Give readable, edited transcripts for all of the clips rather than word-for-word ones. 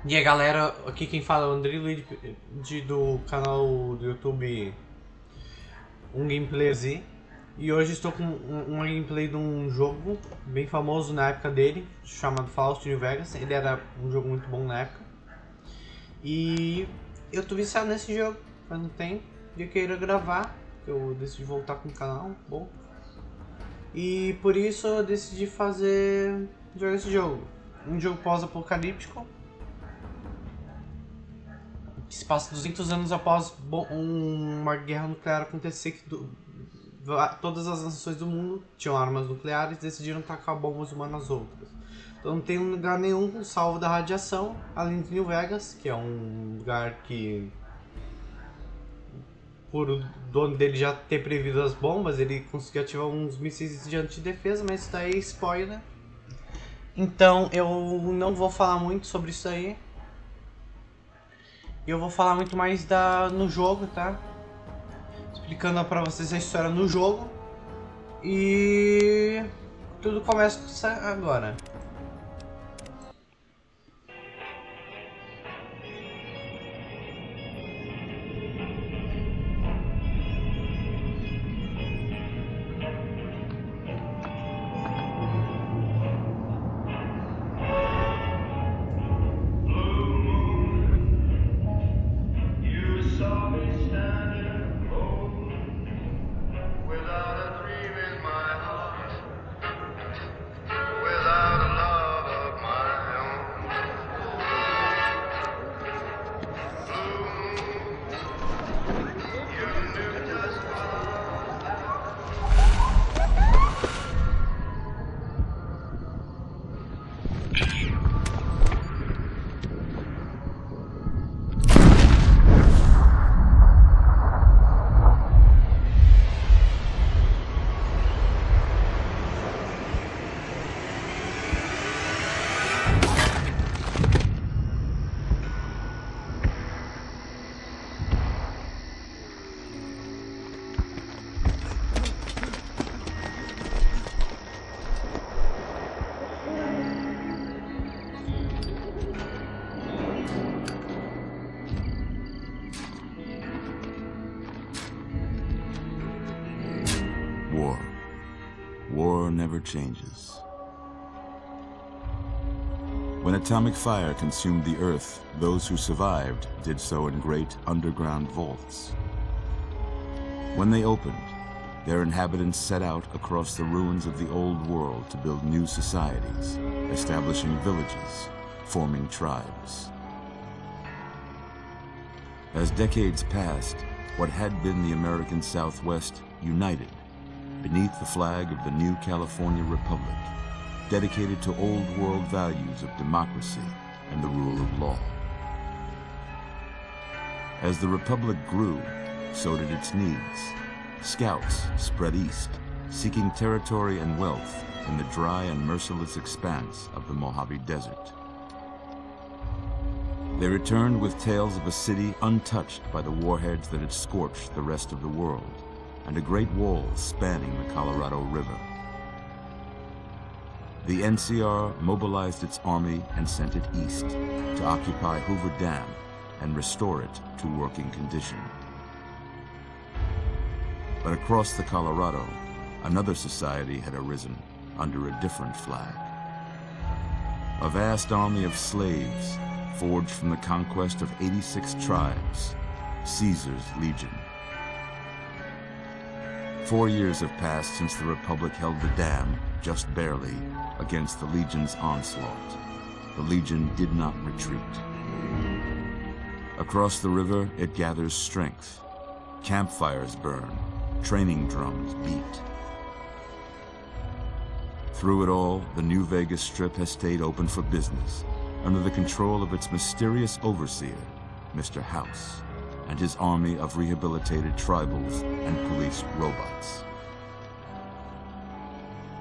E aí galera, aqui quem fala é o André Luiz do canal do YouTube Gameplay Z. E hoje estou com uma gameplay de um jogo bem famoso na época dele, chamado Fallout New Vegas. Ele era um jogo muito bom na época. E eu tô viciado nesse jogo faz um tempo. E eu queria gravar, eu decidi voltar com o canal, bom. E por isso eu decidi jogar esse jogo. Um jogo pós-apocalíptico que se passa 200 anos após uma guerra nuclear acontecer, que todas as nações do mundo tinham armas nucleares e decidiram tacar bombas uma nas outras. Então não tem lugar nenhum salvo da radiação, além de New Vegas, que é um lugar que, por o dono dele já ter previsto as bombas, ele conseguiu ativar uns mísseis de antidefesa, mas isso daí é spoiler. Então eu não vou falar muito sobre isso aí. E eu vou falar muito mais no jogo, tá? Explicando pra vocês a história no jogo. E tudo começa agora. War never changes. When atomic fire consumed the Earth, those who survived did so in great underground vaults. When they opened, their inhabitants set out across the ruins of the old world to build new societies, establishing villages, forming tribes. As decades passed, what had been the American Southwest united beneath the flag of the new California Republic, dedicated to old world values of democracy and the rule of law. As the Republic grew, so did its needs. Scouts spread east, seeking territory and wealth in the dry and merciless expanse of the Mojave Desert. They returned with tales of a city untouched by the warheads that had scorched the rest of the world, and a great wall spanning the Colorado River. The NCR mobilized its army and sent it east to occupy Hoover Dam and restore it to working condition. But across the Colorado, another society had arisen under a different flag. A vast army of slaves forged from the conquest of 86 tribes, Caesar's Legion. 4 years have passed since the Republic held the dam, just barely, against the Legion's onslaught. The Legion did not retreat. Across the river, it gathers strength. Campfires burn, training drums beat. Through it all, the New Vegas Strip has stayed open for business, under the control of its mysterious overseer, Mr. House, and his army of rehabilitated tribals and police robots.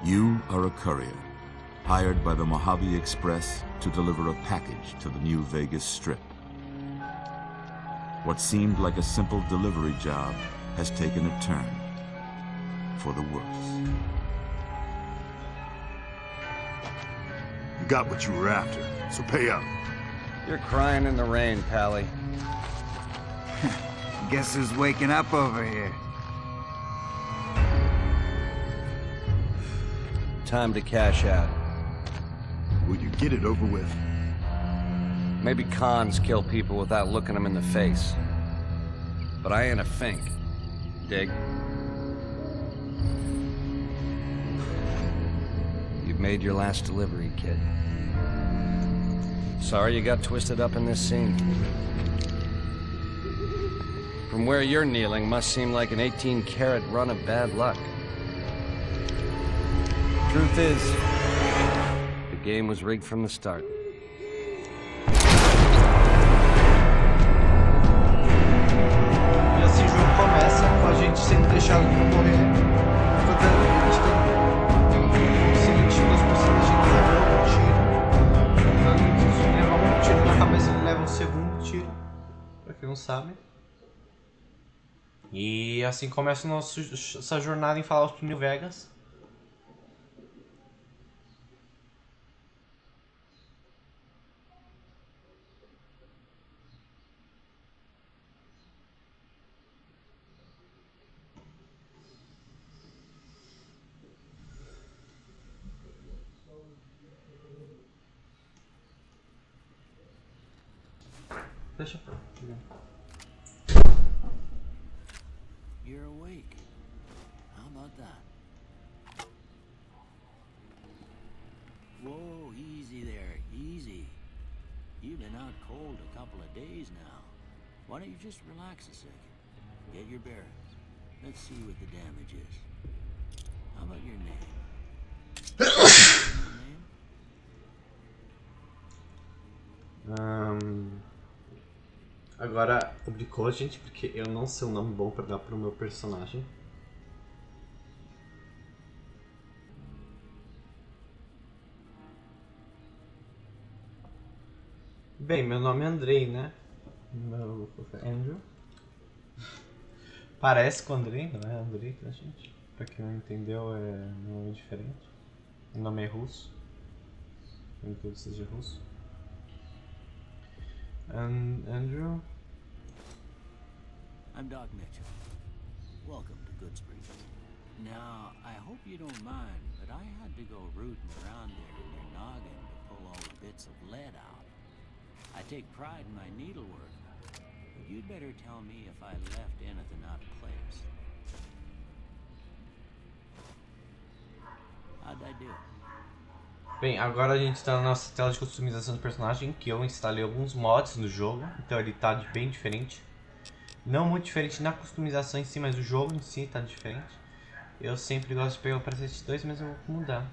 You are a courier, hired by the Mojave Express to deliver a package to the New Vegas Strip. What seemed like a simple delivery job has taken a turn for the worse. You got what you were after, so pay up. You're crying in the rain, Pally. Guess who's waking up over here? Time to cash out. Will you get it over with? Maybe cons kill people without looking them in the face. But I ain't a fink. Dig? You've made your last delivery, kid. Sorry you got twisted up in this scene. From where you're kneeling must seem like an 18-carat run of bad luck. Truth is, the game was rigged from the start. E assim o jogo começa com a gente sendo deixado pra morrer. Seguinte, nós conseguimos levar um tiro. Quando levar um tiro na cabeça, ele leva um segundo tiro. Pra quem não sabe. E assim começa essa jornada em Fallout New Vegas. Deixa pra You're awake. How about that? Whoa, easy there, easy. You've been out cold a couple of days now. Why don't you just relax a second? Get your bearings. Let's see what the damage is. How about your name? Your name? Agora complicou, gente, porque eu não sei um nome bom pra dar pro meu personagem. Bem, meu nome é Andrei, né? Meu Andrew. Parece com Andrei, não é Andrei, tá, gente? Pra quem não entendeu, é um nome diferente. O nome é russo. Eu que seja russo. Andrew. I'm Doc Mitchell. Welcome to Goodsprings. Now, I hope you don't mind, but I had to go rooting around there in your noggin to pull all the bits of lead out. I take pride in my needlework, but you'd better tell me if I left anything out of place. How'd I do? Bem, agora a gente está na nossa tela de customização do personagem, que eu instalei alguns mods no jogo, então ele está bem diferente. Não muito diferente na customização em si, mas o jogo em si está diferente. Eu sempre gosto de pegar o preset 2, mas eu vou mudar.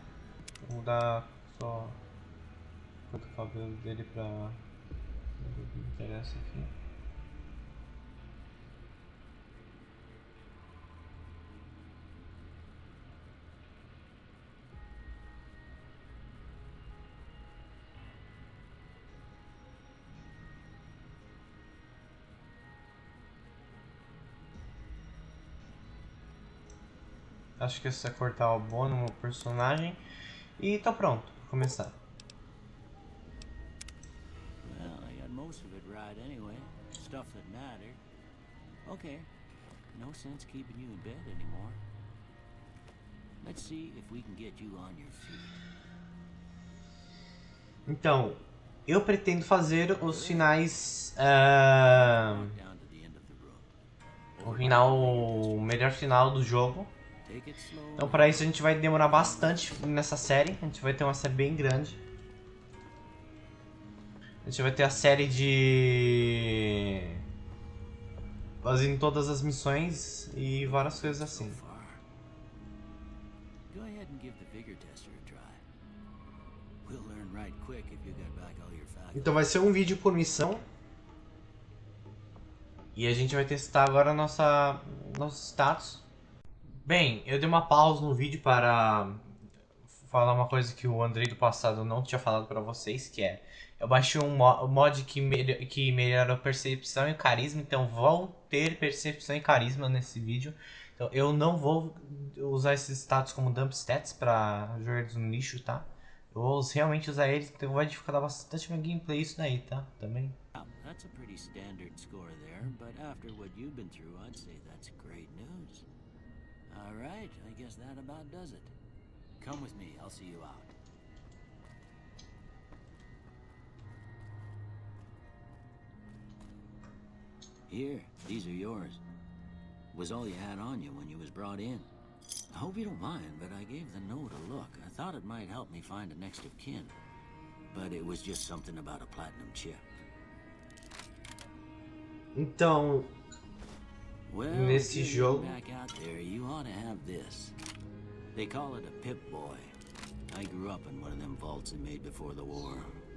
Vou mudar só o cabelo dele pra... o que me interessa aqui. Acho que essa é cortar o bom no meu personagem. E tô pronto, vou começar. Well, I got most of it right anyway. Stuff that mattered. Okay. No sense keeping you in bed anymore. Let's see if we can get you on your feet. Então, eu pretendo fazer os finais... o melhor final do jogo. Então para isso a gente vai demorar bastante nessa série. A gente vai ter uma série bem grande. A gente vai ter a série de... fazendo todas as missões e várias coisas assim. Então vai ser um vídeo por missão. E a gente vai testar agora nosso status. Bem, eu dei uma pausa no vídeo para falar uma coisa que o Andrei do passado não tinha falado para vocês, que é... eu baixei um mod que melhora a percepção e carisma, então vão ter percepção e carisma nesse vídeo. Então eu não vou usar esses status como dump stats para jogadores no nicho, tá? Eu vou realmente usar ele, então vai dificultar bastante meu gameplay isso daí, tá? Também. That's a pretty standard score there, but after what you've been through, I'd say that's great news. All right, I guess that about does it. Come with me, I'll see you out. Here, these are yours. Was all you had on you when you was brought in. I hope you don't mind, but I gave the note a look. I thought it might help me find a next of kin. But it was just something about a platinum chip. Então, Well, nesse if you're jogo, back out there, you ought to have this. They call it a Pip-Boy. I grew up in one of them vaults they made before the war.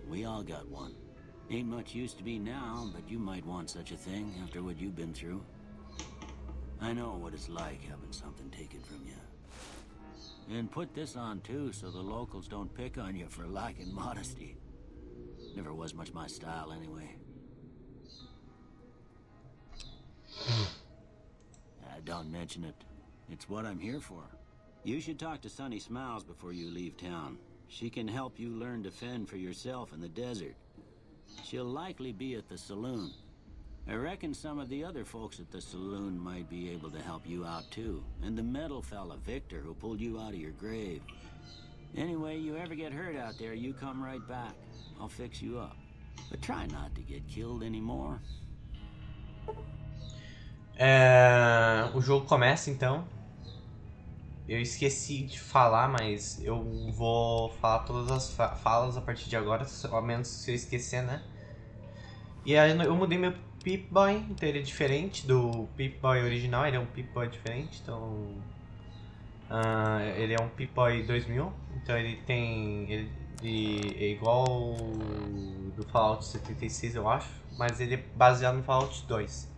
We all got one. Ain't much use to be now, but you might want such a thing after what you've been through. I know what it's like having something taken from you. And put this on too, so the locals don't pick on you for lacking modesty. Never was much my style anyway. Don't mention it. It's what I'm here for. You should talk to Sunny Smiles before you leave town. She can help you learn to fend for yourself in the desert. She'll likely be at the saloon. I reckon some of the other folks at the saloon might be able to help you out too. And the metal fella, Victor, who pulled you out of your grave. Anyway, you ever get hurt out there, you come right back. I'll fix you up. But try not to get killed anymore. O jogo começa então. Eu esqueci de falar, mas eu vou falar todas as falas a partir de agora, ao menos se eu esquecer, né? E aí eu mudei meu Pip-Boy, então ele é diferente do Pip-Boy original, ele é um Pip-Boy diferente, então... ele é um Pip-Boy 2000, então ele é igual ao do Fallout 76, eu acho, mas ele é baseado no Fallout 2.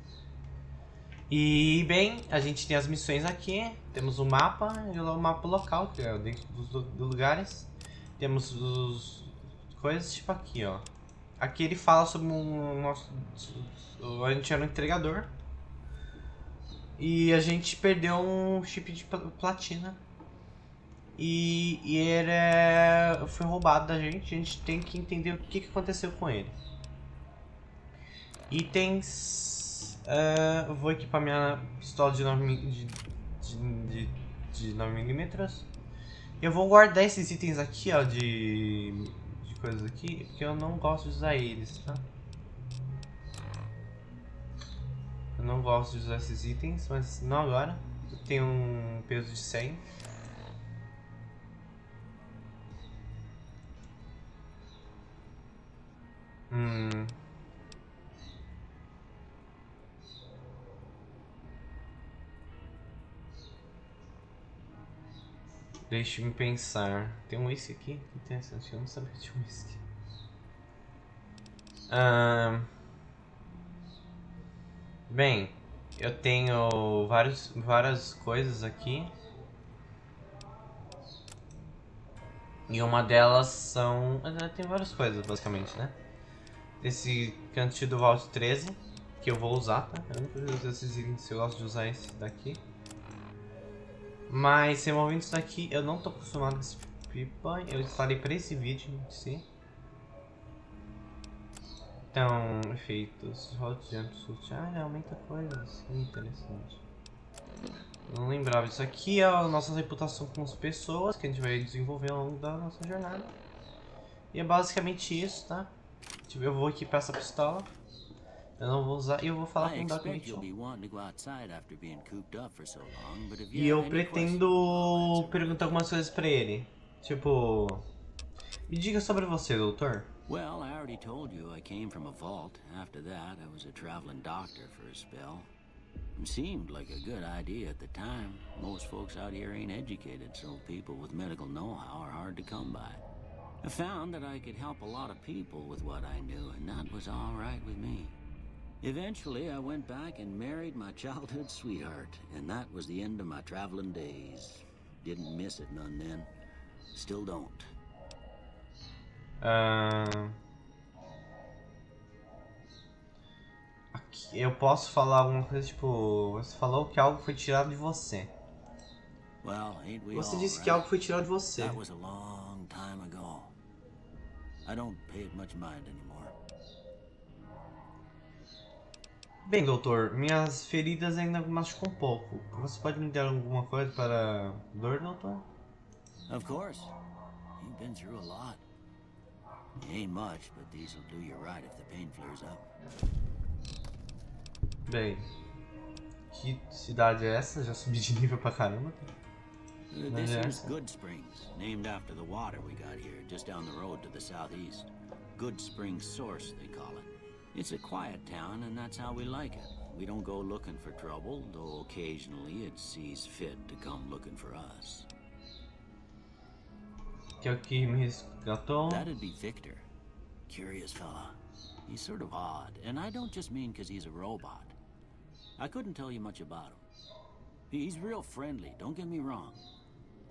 E bem, a gente tem as missões aqui, temos o mapa e o mapa local, que é dentro dos lugares. Temos os coisas tipo aqui, ó. Aqui ele fala sobre a gente era um entregador. E a gente perdeu um chip de platina. E ele foi roubado da gente, a gente tem que entender o que aconteceu com ele. Itens... eu vou equipar minha pistola de 9mm. Eu vou guardar esses itens aqui, ó, de coisas aqui, porque eu não gosto de usar eles, tá? Eu não gosto de usar esses itens, mas não agora. Eu tenho um peso de 100. Deixa-me pensar. Tem um whisky aqui? Interessante, eu não sabia que tinha um whisky. Bem, eu tenho várias coisas aqui. E uma delas são... Tem várias coisas, basicamente, né? Esse cantinho do Vault 13, que eu vou usar, tá? Eu nunca usei esses itens, se eu gosto de usar esse daqui. Mas, removendo isso daqui, eu não tô acostumado com esse pipa. Eu instalei para esse vídeo em si. Então, efeitos. Hot Jump Suit. Ele aumenta coisas. Interessante. Não lembrava. Isso aqui é a nossa reputação com as pessoas que a gente vai desenvolver ao longo da nossa jornada. E é basicamente isso, tá? Eu vou equipar essa pistola. Eu não vou usar e eu vou falar com o Document. E eu pretendo perguntar algumas coisas pra ele. Tipo... Me diga sobre você, doutor. Well, I already told you I came from a vault. After that, I was a traveling doctor for a spell. It seemed like a good idea at the time. Most folks out here ain't educated, so people with medical know-how are hard to come by. I found that I could help a lot of people with what I knew, and that was all right with me. Eventually, I went back and married my childhood sweetheart, and that was the end of my traveling days. Didn't miss it none then. Still don't. Aqui, eu posso falar alguma coisa, tipo... Você falou que algo foi tirado de você. Well, ain't we Você all, disse right? que algo foi tirado de você. That was a long time ago. I don't pay it much mind anymore. Bem, doutor, minhas feridas ainda machucam um pouco. Você pode me dar alguma coisa para dor, doutor? Of course. You've been through a lot. It ain't much, but these'll do you right if the pain flares up. Bem, que cidade é essa? Já subi de nível pra caramba. This is Good Springs, named after the water we got here, just down the road to the southeast. Good Springs Source, they call it. It's a quiet town, and that's how we like it. We don't go looking for trouble, though occasionally it sees fit to come looking for us. Que é o que me resgatou. That'd be Victor. Curious fella. He's sort of odd, and I don't just mean because he's a robot. I couldn't tell you much about him. He's real friendly, don't get me wrong.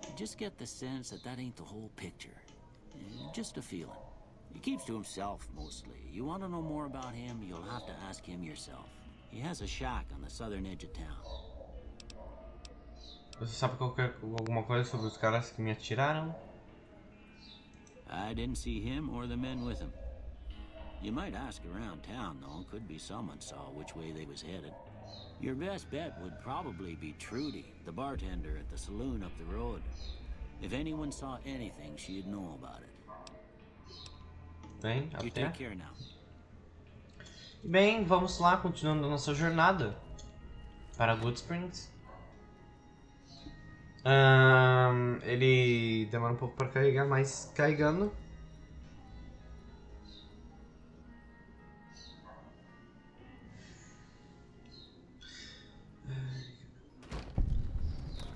You just get the sense that ain't the whole picture. Just a feeling. He keeps to himself, mostly. You want to know more about him, you'll have to ask him yourself. He has a shack on the southern edge of town. Você sabe alguma coisa sobre os caras que me atiraram? I didn't see him or the men with him. You might ask around town, though. Could be someone saw which way they was headed. Your best bet would probably be Trudy, the bartender at the saloon up the road. If anyone saw anything, she'd know about it. Bem, You até. take care now. Bem, vamos lá, continuando a nossa jornada para Good Springs. Ele demora um pouco para carregar, mas carregando.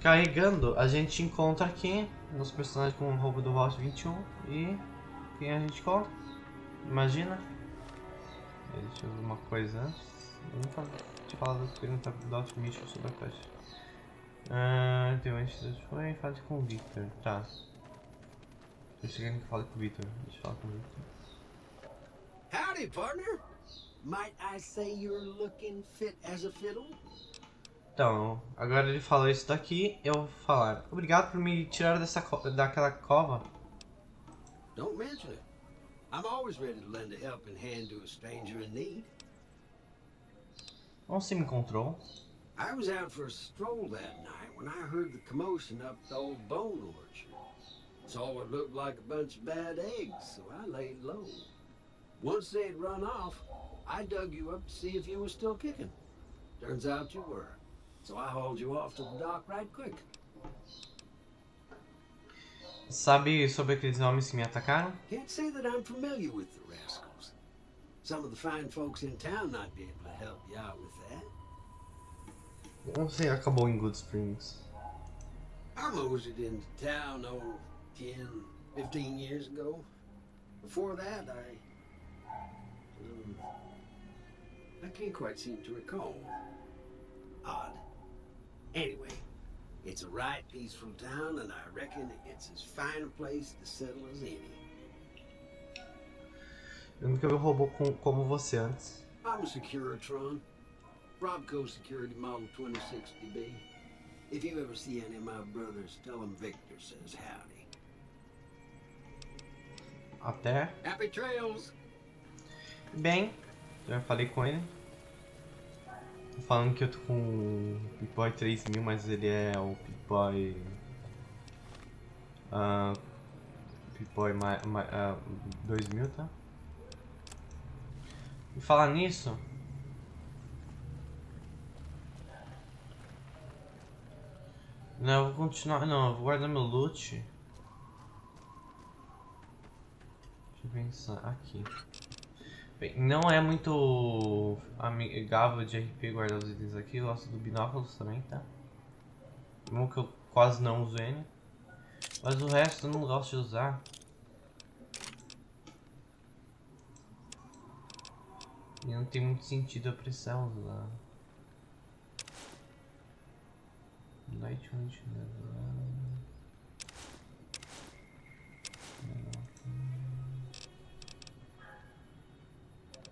Carregando, a gente encontra aqui nosso personagem com o roubo do Vault 21 e quem a gente encontra? Imagina. Deixa eu ver uma coisa antes. Eu nunca tinha falado que ele não tá com o Dot Mission sobre a caixa. Então antes foi fale com o Victor. Tá. Tô chegando que fale com o Victor. Deixa eu falar com o Victor. Howdy, partner. Might I say you're looking fit as a fiddle? Então, agora ele falou isso daqui, eu vou falar. Obrigado por me tirar daquela cova. Don't mention it. I'm always ready to lend a helping hand to a stranger in need. Onde você me encontrou? I was out for a stroll that night when I heard the commotion up the old bone orchard. Saw what looked like a bunch of bad eggs, so I laid low. Once they had run off, I dug you up to see if you were still kicking. Turns out you were. So I hauled you off to the dock right quick. Sabe sobre aqueles homens que me atacaram? Can't say that I'm familiar with the rascals. Some of the fine folks in town might be able to help you out with that. Como você acabou em Good Springs? I moseyed into town, 10, 15 years ago. Before that, I can't quite seem to recall. Odd. Anyway, it's a right peaceful town, and I reckon it's as fine a place to settle as any. Eu nunca vi um robô como você antes. I'm a Securitron. Robco Security Model 2060B. If you ever see any of my brothers, tell them Victor says howdy. Até. Happy trails! Bem, já falei com ele. Tô falando que eu tô com o Pip-Boy 3000, mas ele é o Pip-Boy... Pip-Boy 2000, tá? E falar nisso... Não, eu vou continuar... Não, eu vou guardar meu loot. Deixa eu pensar aqui. Bem, não é muito amigável de RP guardar os itens aqui. Eu gosto do binóculos também, tá? Mesmo que eu quase não uso ele. Mas o resto eu não gosto de usar. E não tem muito sentido eu precisar usar. Light Hunt,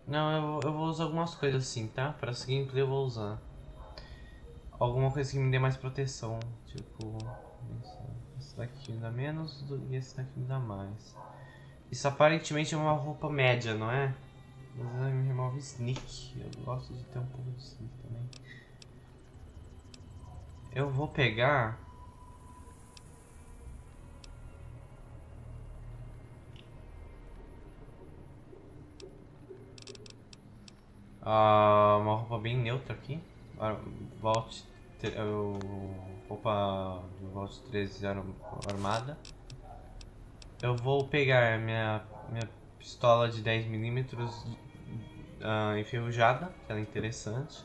não, eu vou usar algumas coisas assim, tá? Para essa gameplay eu vou usar alguma coisa que me dê mais proteção. Tipo, esse daqui me dá menos e esse daqui me dá mais. Isso aparentemente é uma roupa média, não é? Mas ela me remove sneak. Eu gosto de ter um pouco de sneak também. Eu vou pegar... uma roupa bem neutra aqui. Vault... Roupa do Vault 13 armada. Eu vou pegar minha pistola de 10mm enferrujada, que ela é interessante.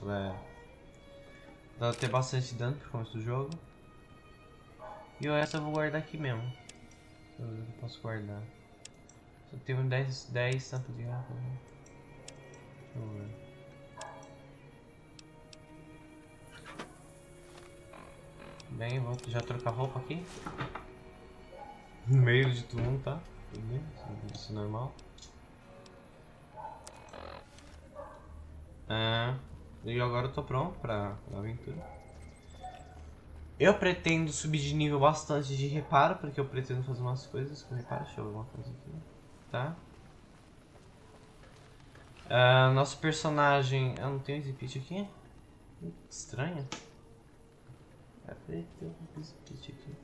Ela tem bastante dano por começo do jogo. E o resto eu vou guardar aqui mesmo. Eu posso guardar. Só tenho 10 tampas de garrafa. Deixa eu ver. Bem, vou já trocar roupa aqui. No meio de todo mundo, tá? Tudo bem, isso é normal. E agora eu tô pronto pra aventura. Eu pretendo subir de nível bastante de reparo, porque eu pretendo fazer umas coisas com reparo. Deixa eu ver uma coisa aqui, tá? Nosso personagem... Eu não tenho esse pitch aqui? Estranho. Tem um pitch aqui.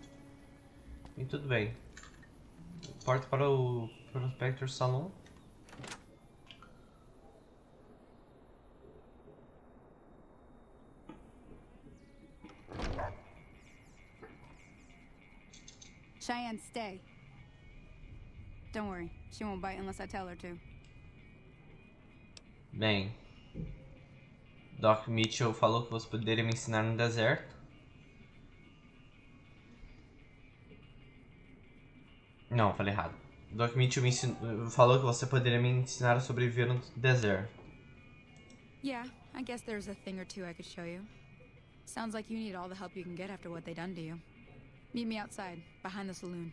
E tudo bem. Porta para o Prospector Salon. Cheyenne, stay. Don't worry, she won't bite unless I tell her to. Bem, Doc Mitchell falou que você poderia me ensinar no deserto. Não, falei errado. Doc Mitchell falou que você poderia me ensinar a sobreviver no deserto. Yeah, I guess there's a thing or two I could show you. Sounds like you need all the help you can get after what they done to you. Meet me outside, behind the saloon.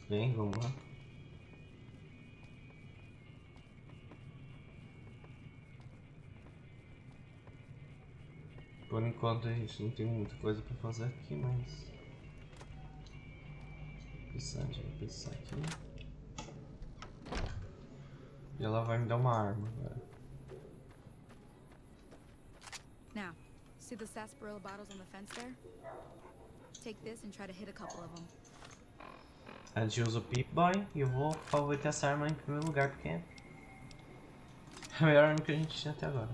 Bem, vamos lá. Por enquanto a gente não tem muita coisa pra fazer aqui, mas... Vou pensar aqui. E ela vai me dar uma arma agora. Now, see the sarsaparilla bottles on the fence there? Take this and try to hit a couple of them. A gente usa o Pip-Boy e eu vou favoritar essa arma em primeiro lugar, porque é a melhor arma que a gente tinha até agora.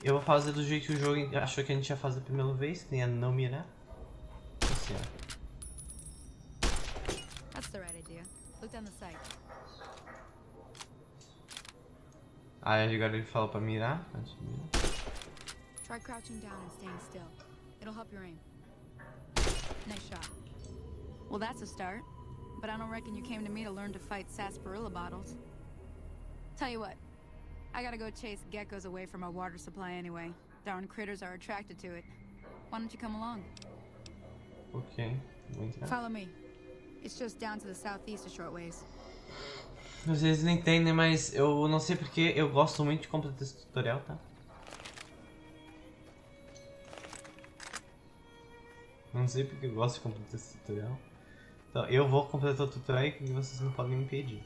Eu vou fazer do jeito que o jogo achou que a gente ia fazer a primeira vez, que nem a não mirar. Assim, ó. That's the right idea. Look down the sight. Aí agora ele falou pra mirar. Antes de mirar. Try crouching down and staying still. It'll help your aim. Nice shot. Well, that's a start. But I don't reckon you came to me to learn to fight sarsaparilla bottles. Tell you what, I gotta go chase geckos away from our water supply anyway. Darn critters are attracted to it. Why don't you come along? Ok, vou entrar. Follow me. It's just down to the southeast a short ways. Vocês não entendem, mas eu não sei porque eu gosto muito de completar esse tutorial, tá? Não sei porque eu gosto de completar esse tutorial. Então eu vou completar o tutorial e vocês não podem me impedir.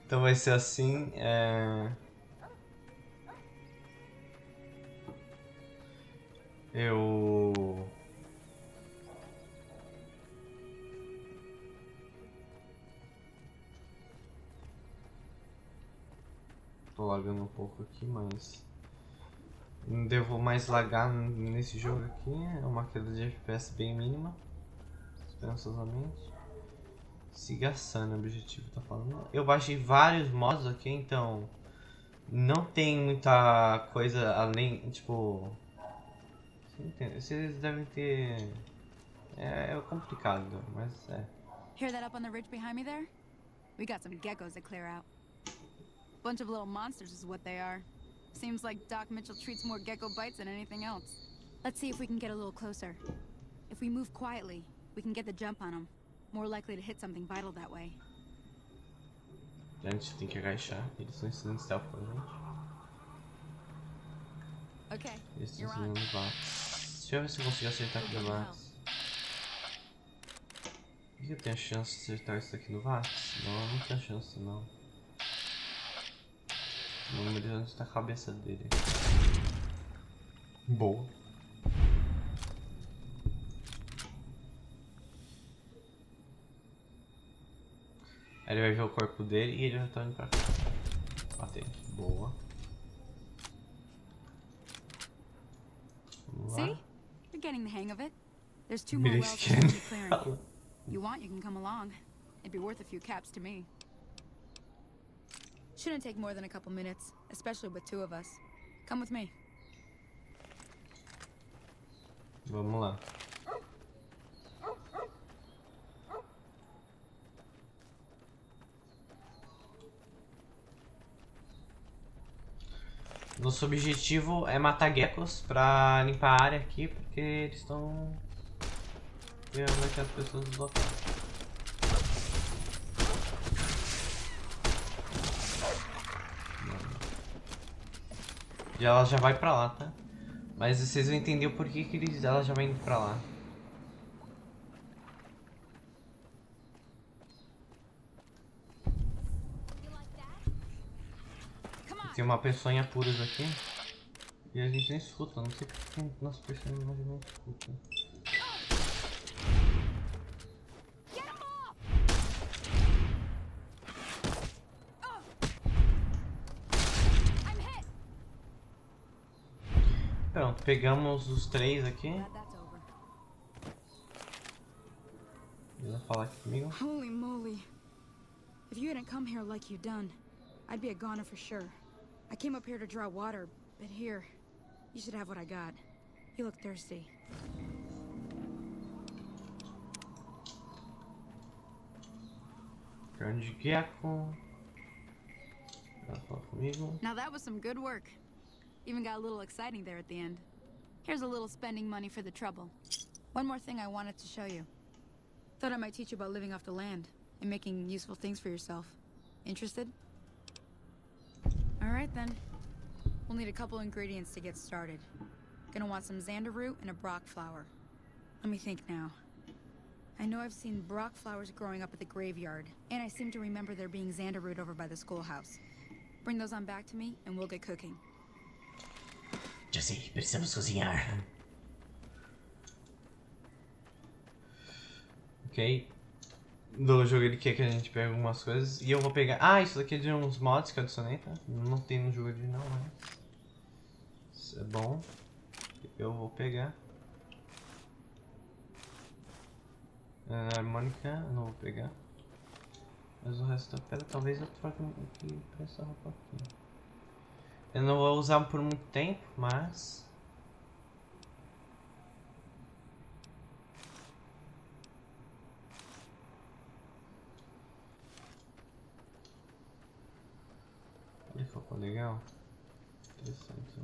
Então vai ser assim, eu... Tô lagando um pouco aqui, mas... Não devo mais lagar nesse jogo aqui, é uma queda de FPS bem mínima. Esperançosamente. Siga a Sun, o objetivo tá falando. Eu baixei vários mods aqui, então... Não tem muita coisa além, tipo... Vocês devem ter... É complicado, mas é. Hear that up on the ridge behind me there? We got some geckos to clear out. Bunch of little monsters is what they are. Seems like Doc Mitchell treats more gecko bites than anything else. Let's see if we can get a little closer. If we move quietly, we can get the jump on them. More likely to hit something vital that way. A gente tem que agachar, eles estão ensinando stealth pra gente. Okay, Eles estão usando o VATS. Deixa eu ver se eu consigo acertar aqui no VATS. Eu tenho chance de acertar isso aqui no VATS? Não, eu não tenho chance não. O número está na cabeça dele. Boa. Aí ele vai ver o corpo dele e ele já tá indo pra cá. Batei. Boa. Vamos lá. See? You're getting the hang of it. There's 2 more wells that need clearing. You want, you can come along. It'd be worth a few caps to me. Shouldn't take more than a couple minutes, especially with 2 of us. Come with me. Vamos lá. Nosso objetivo é matar geckos pra limpar a área aqui, porque eles estão pegando as pessoas dos locais. E ela já vai pra lá, tá? Mas vocês vão entender o porquê que ela já vai indo pra lá. Tem uma pessoa em apuros aqui. E a gente nem escuta, não sei porque nosso personagem não escuta. Pronto, pegamos os 3 aqui. Ele vai falar aqui comigo. Holy moly. If you hadn't come here like you done, I'd be a goner for sure. I came up here to draw water, but here, you should have what I got. You look thirsty. Grande gecko. Vai falar comigo. Now that was some good work. Even got a little exciting there at the end. Here's a little spending money for the trouble. One more thing I wanted to show you. Thought I might teach you about living off the land and making useful things for yourself. Interested? Alright then. We'll need a couple ingredients to get started. Gonna want some xander root and a brock flower. Let me think now. I know I've seen brock flowers growing up at the graveyard, and I seem to remember there being xander root over by the schoolhouse. Bring those on back to me, and we'll get cooking. Já sei, precisamos cozinhar. Ok. Do jogo ele quer que a gente pegue algumas coisas. E eu vou pegar... Ah, isso daqui é de uns mods que eu adicionei, tá? Não tem no jogo original, mas... Isso é bom. Eu vou pegar. A harmônica não vou pegar. Mas o resto da pedra talvez eu troque aqui pra essa roupa aqui. Eu não vou usar por muito tempo, mas... Olha que roupa legal. Interessante.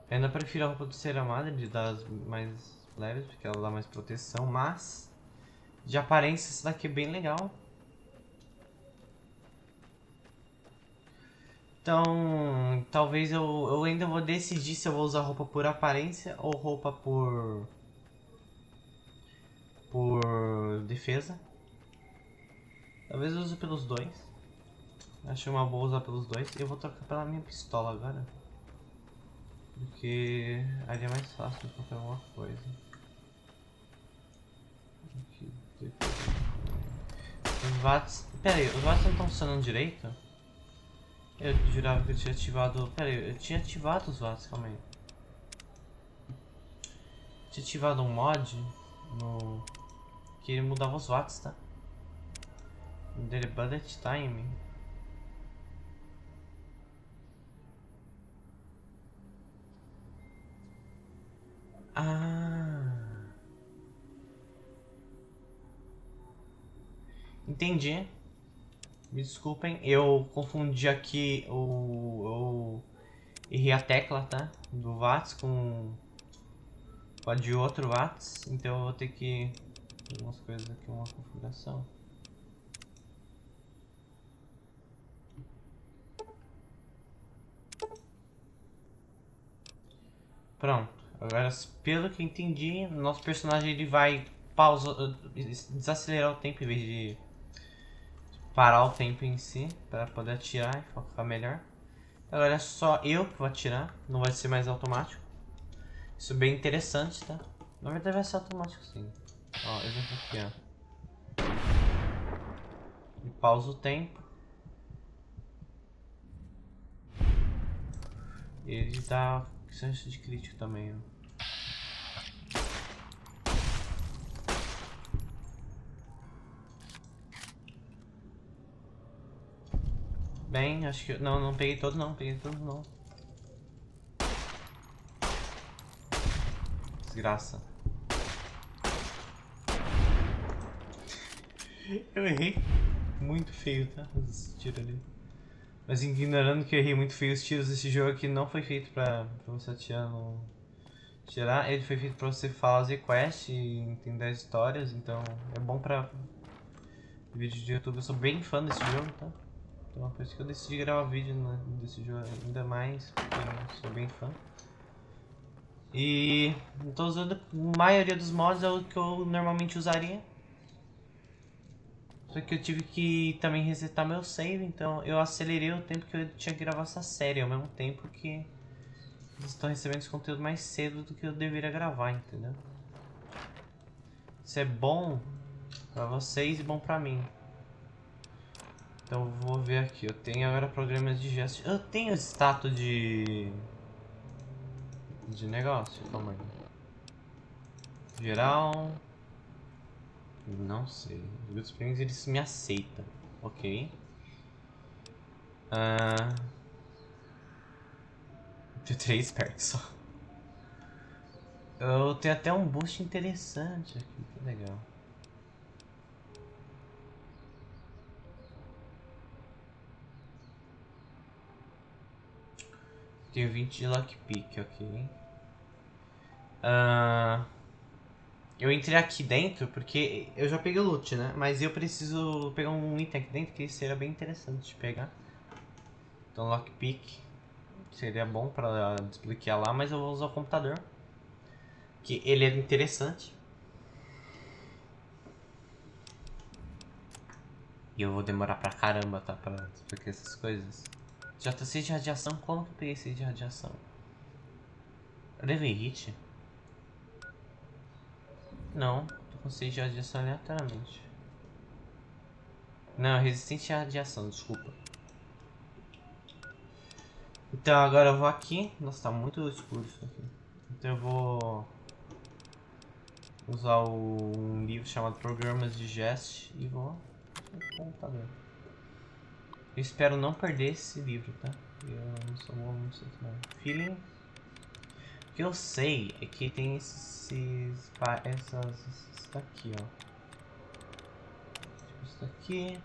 Eu ainda prefiro a roupa do Serie de das mais leves, porque ela dá mais proteção, mas... De aparência, essa daqui é bem legal. Então, talvez eu ainda vou decidir se eu vou usar roupa por aparência ou roupa por defesa. Talvez eu use pelos dois. Acho uma boa usar pelos dois. Eu vou trocar pela minha pistola agora. Porque ali é mais fácil de comprar alguma coisa. Os VATS... Pera aí, os VATS não estão funcionando direito? Eu jurava que eu tinha ativado... Pera aí, eu tinha ativado os VATS, calma aí. Eu tinha ativado um mod no... que ele mudava os watts, tá? Dele bullet time. Ah. Entendi. Me desculpem, eu confundi aqui eu errei a tecla, tá? Do watts com a de outro watts, então eu vou ter que fazer umas coisas aqui, uma configuração. Pronto. Agora, pelo que eu entendi, nosso personagem ele vai desacelerar o tempo em vez de parar o tempo em si, para poder atirar e focar melhor. Agora é só eu que vou atirar, não vai ser mais automático. Isso é bem interessante, tá? Na verdade vai ser automático sim. Ó, exemplo aqui, ó. E pausa o tempo. E ele dá chance de crítico também, ó. Bem, acho que... Não peguei todo não, peguei todo não. Desgraça. Eu errei muito feio, tá? Esse tiro ali. Mas ignorando que eu errei muito feio os tiros, esse jogo aqui não foi feito pra você atirar no... Tirar, ele foi feito pra você fazer quest e entender as histórias, então é bom pra vídeo de YouTube. Eu sou bem fã desse jogo, tá? Então por isso que eu decidi gravar vídeo desse jogo ainda mais, porque eu sou bem fã. E estou usando a maioria dos mods, é o que eu normalmente usaria. Só que eu tive que também resetar meu save, então eu acelerei o tempo que eu tinha que gravar essa série, ao mesmo tempo que eles estão recebendo esse conteúdo mais cedo do que eu deveria gravar, entendeu? Isso é bom pra vocês e bom pra mim. Então eu vou ver aqui, eu tenho agora programas de gestos. Eu tenho status de negócio, calma aí. Geral. Não sei. Os Good Springs eles me aceitam. Ok. Tenho 3 perks só. Eu tenho até um boost interessante aqui, que legal. Tenho 20 de lockpick, ok. Eu entrei aqui dentro porque eu já peguei o loot, né? Mas eu preciso pegar um item aqui dentro que seria bem interessante de pegar. Então lockpick seria bom pra desbloquear lá, mas eu vou usar o computador. Que ele é interessante. E eu vou demorar pra caramba, tá? Pra desbloquear essas coisas. Já tá 6 de radiação? Como que eu peguei 6 de radiação? Eu levei hit? Não, tô com 6 de radiação aleatoriamente. Não, resistente à radiação, desculpa. Então agora eu vou aqui. Nossa, tá muito escuro isso aqui. Então eu vou usar um livro chamado Programas de Gest e vou no computador. Eu espero não perder esse livro, tá? Eu não sou bom, não sei não. Feeling. O que eu sei é que tem essas daqui, ó. Tipo isso daqui.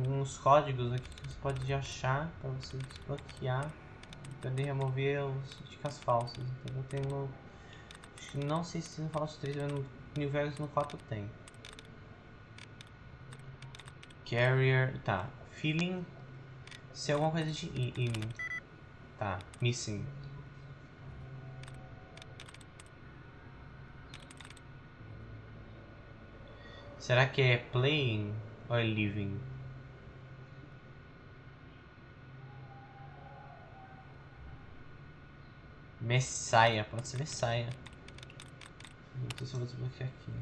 Uns códigos aqui que você pode achar para você desbloquear e poder remover os dicas falsas. Então eu tenho. Não sei se no Fallout 3 ou no New Vegas no 4 tem. Carrier. Tá. Feeling. Se é alguma coisa de healing. Tá. Missing. Será que é playing ou é living? Messiah, pode ser Messiah. Não sei se eu vou desbloquear aqui.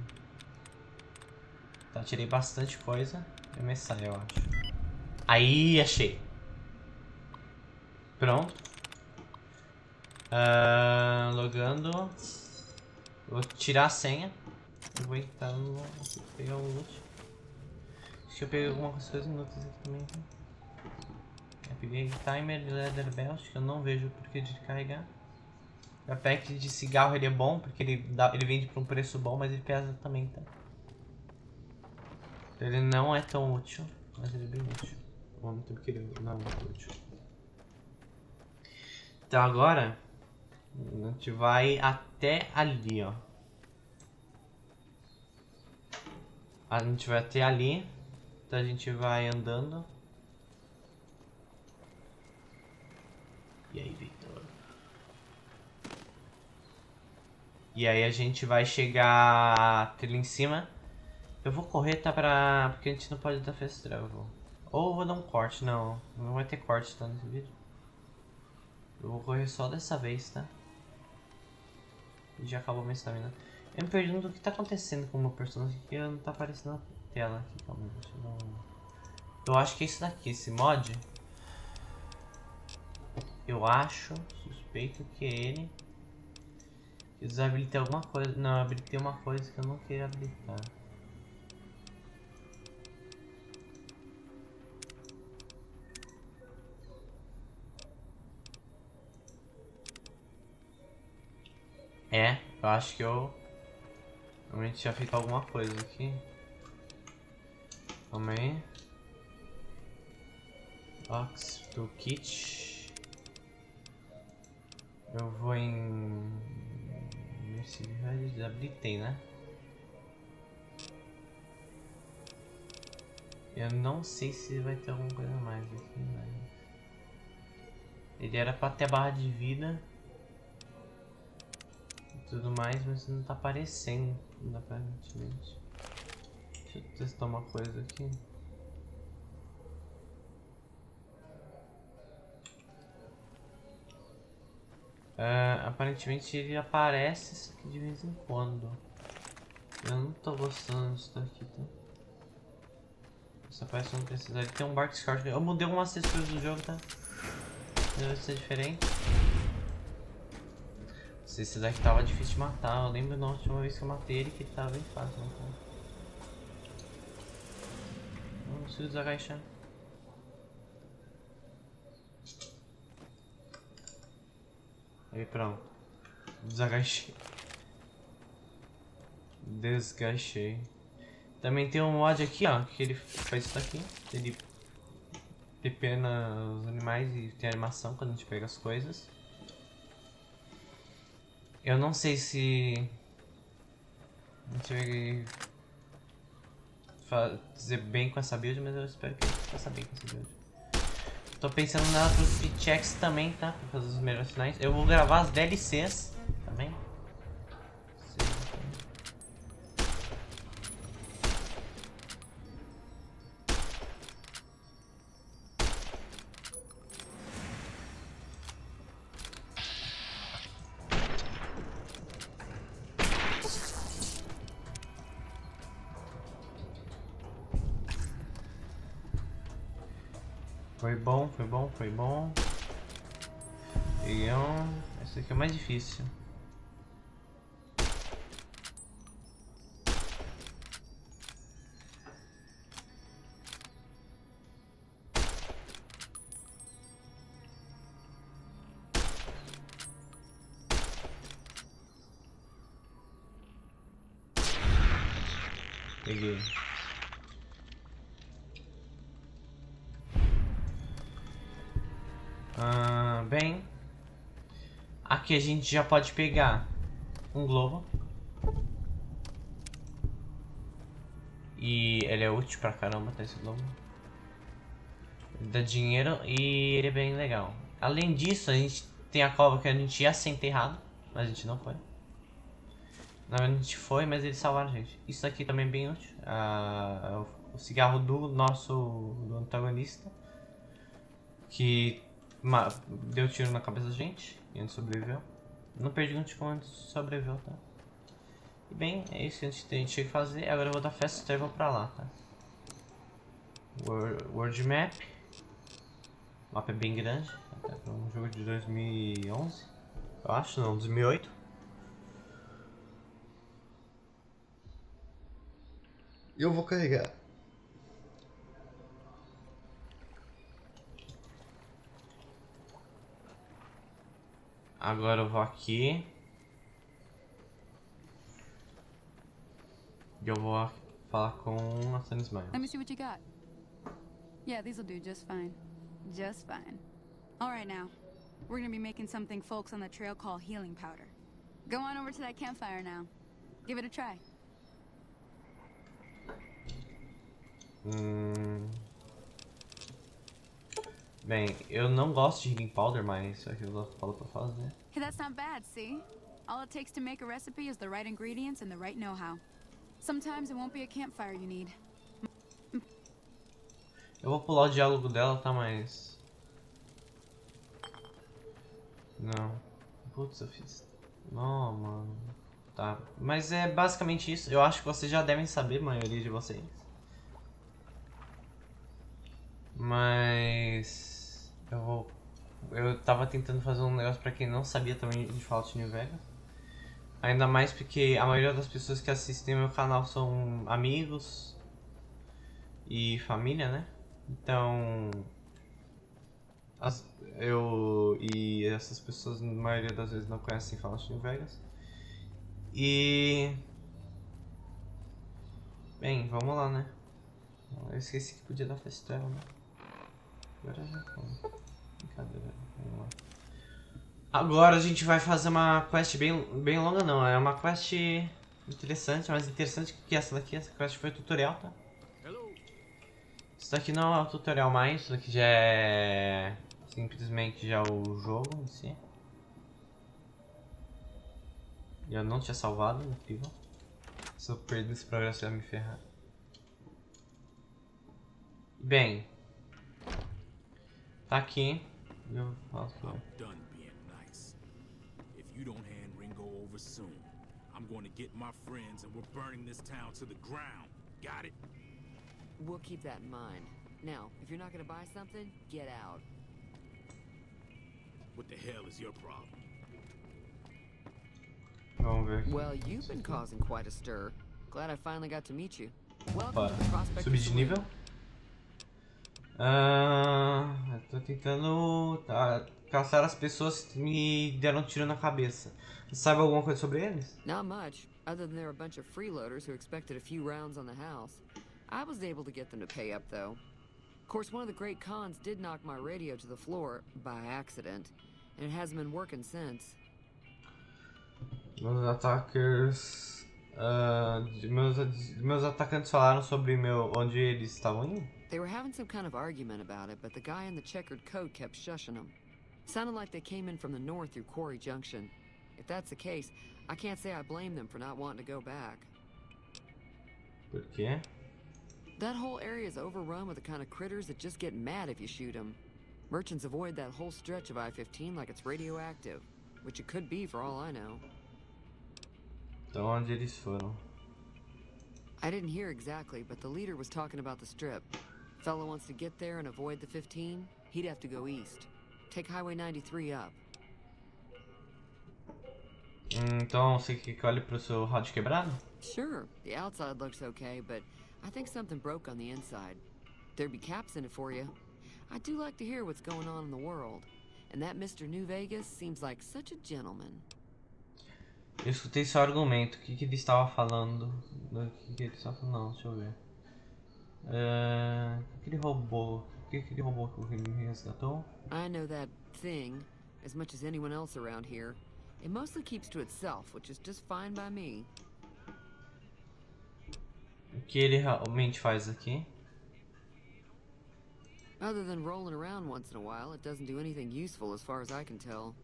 Tá, tirei bastante coisa. É Messiah, eu acho. Aí, achei. Pronto. Logando. Vou tirar a senha. Eu vou entrar no... pegar o loot. Acho que eu peguei algumas coisas inúteis aqui também. Eu peguei timer de leather belt, que eu não vejo o porquê de carregar. O pack de cigarro ele é bom, porque ele vende por um preço bom, mas ele pesa também, tá? Ele não é tão útil, mas ele é bem útil. Ao mesmo tempo que ele não é muito útil. Então agora, a gente vai até ali, ó. A gente vai até ali, então a gente vai andando. E aí, Victor? E aí a gente vai chegar a trilha em cima. Eu vou correr, tá? Porque a gente não pode dar fast travel. Ou eu vou dar um corte, não. Não vai ter corte, tá? Nesse vídeo. Eu vou correr só dessa vez, tá? E já acabou minha estamina. Eu me pergunto o que tá acontecendo com o meu personagem que não tá aparecendo na tela aqui. Calma, deixa eu dar eu acho que é isso daqui, esse mod. Eu acho, suspeito que é ele. Eu desabilitei alguma coisa. Não, eu habilitei uma coisa que eu não queria habilitar. É, eu acho que eu realmente tinha feito alguma coisa aqui. Calma aí. Box Toolkit. Eu vou em... Desabilitei, né? Eu não sei se vai ter alguma coisa a mais aqui, mas... Ele era pra ter barra de vida e tudo mais, mas não tá aparecendo, aparentemente. Deixa eu testar uma coisa aqui. Aparentemente ele aparece aqui de vez em quando. Eu não tô gostando disso daqui, tá? Essa parece não precisar. Ele tem um Bark Scout. Eu mudei algumas texturas do jogo, tá? Deve ser diferente. Não sei se esse daqui tava difícil de matar. Eu lembro da última vez que eu matei ele que ele tava bem fácil, né? Não consigo desagachar. Aí pronto. Desagachei. Desgachei. Também tem um mod aqui, ó, que ele faz isso aqui. Ele pepena os animais e tem animação quando a gente pega as coisas. Eu não sei se a gente vai fazer bem com essa build, mas eu espero que a gente faça bem com essa build. Tô pensando nela pros speed checks também, tá? Pra fazer os melhores finais. Eu vou gravar as DLCs também. Foi bom, foi bom, foi bom. E esse aqui é o mais difícil. Peguei. Bem, aqui a gente já pode pegar um globo. E ele é útil pra caramba, tá, esse globo. Ele dá dinheiro e ele é bem legal. Além disso, a gente tem a cova que a gente ia ser enterrado, mas a gente não foi. Na verdade a gente foi, mas eles salvaram a gente. Isso aqui também é bem útil. O cigarro do do antagonista, que deu tiro na cabeça da gente e a gente sobreviveu. Não perdi muito como a gente sobreviveu, tá? E bem, é isso que a gente tinha que fazer. Agora eu vou dar fast travel pra lá, tá? World Map. O mapa é bem grande. É um jogo de 2011. Eu acho, não, 2008. E eu vou carregar. Agora eu vou aqui. E eu vou falar com a Sunny Smile. Let me see what you got. Yeah, these'll do just fine. Just fine. All right now, we're gonna be making something folks on the trail call healing powder. Go on over to that campfire now. Give it a try. Bem, eu não gosto de healing powder, mas isso aqui eu falou pra fazer. Hey, that's not bad, see? All it takes to make a recipe is the right ingredients and the right know-how. Sometimes it won't be a campfire you need. Eu vou pular o diálogo dela, tá? Mas... Não. Putz, eu fiz... Não, mano. Tá. Mas é basicamente isso. Eu acho que vocês já devem saber, a maioria de vocês. Mas... Eu tava tentando fazer um negócio pra quem não sabia também de Fallout New Vegas. Ainda mais porque a maioria das pessoas que assistem meu canal são amigos e família, né? Então... E essas pessoas, na maioria das vezes, não conhecem Fallout New Vegas. E... Bem, vamos lá, né? Eu esqueci que podia dar fast travel, né? Agora já foi. Brincadeira, vamos lá. Agora a gente vai fazer uma quest bem longa, não. É uma quest interessante, mais interessante que essa daqui. Essa quest foi tutorial, tá? Isso daqui não é o tutorial mais, isso daqui já é... Simplesmente já o jogo em si. E eu não tinha salvado, incrível. Se eu perder esse progresso vai me ferrar. Bem, tá aqui. Eu falo que I'm done being nice. If you don't hand Ringo over soon, I'm going to get my friends and we're burning this town to the ground. Got it? We'll keep that in mind. Now, if you're not going to buy something, get out. What the hell is your problem? Vamos ver aqui. Well, you've been causing quite a stir. Glad I finally got to meet you. Welcome Opa, to the Prospect subir de nível? Eu tô tentando caçar as pessoas que me deram um tiro na cabeça. Você sabe alguma coisa sobre eles? Not much, other than they're a bunch of freeloaders who expected a few rounds on the house. I was able to get them to pay up, though. Of course, one of the great cons did knock my radio to the floor by accident, and it hasn't been working since. Meus attackers... meus atacantes falaram sobre onde eles estavam indo? They were having some kind of argument about it, but the guy in the checkered coat kept shushing them. Sounded like they came in from the north through Quarry Junction. If that's the case, I can't say I blame them for not wanting to go back. Por quê? That whole area is overrun with the kind of critters that just get mad if you shoot them. Merchants avoid that whole stretch of I-15 like it's radioactive, which it could be for all I know. Então onde eles foram? I didn't hear exactly, but the leader was talking about the strip. Fellow wants to get there and avoid the 15, he'd have to go east. Take Highway 93 up. Então você quer que eu olhe pro seu rádio quebrado? Sure, the outside looks okay, but I think something broke on the inside. There'd be caps in it for you. I do like to hear what's going on in the world. And that Mr. New Vegas seems like such a gentleman. Eu escutei seu argumento. O que ele estava falando? O que ele estava falando? Não, deixa eu ver. Aquele robô. O que aquele robô que ele me resgatou? I know that thing as much as anyone else around here. It mostly keeps to itself, which is just fine by me. O que ele realmente faz aqui? Other than rolling around once in a while, it doesn't do anything useful as far as I can tell.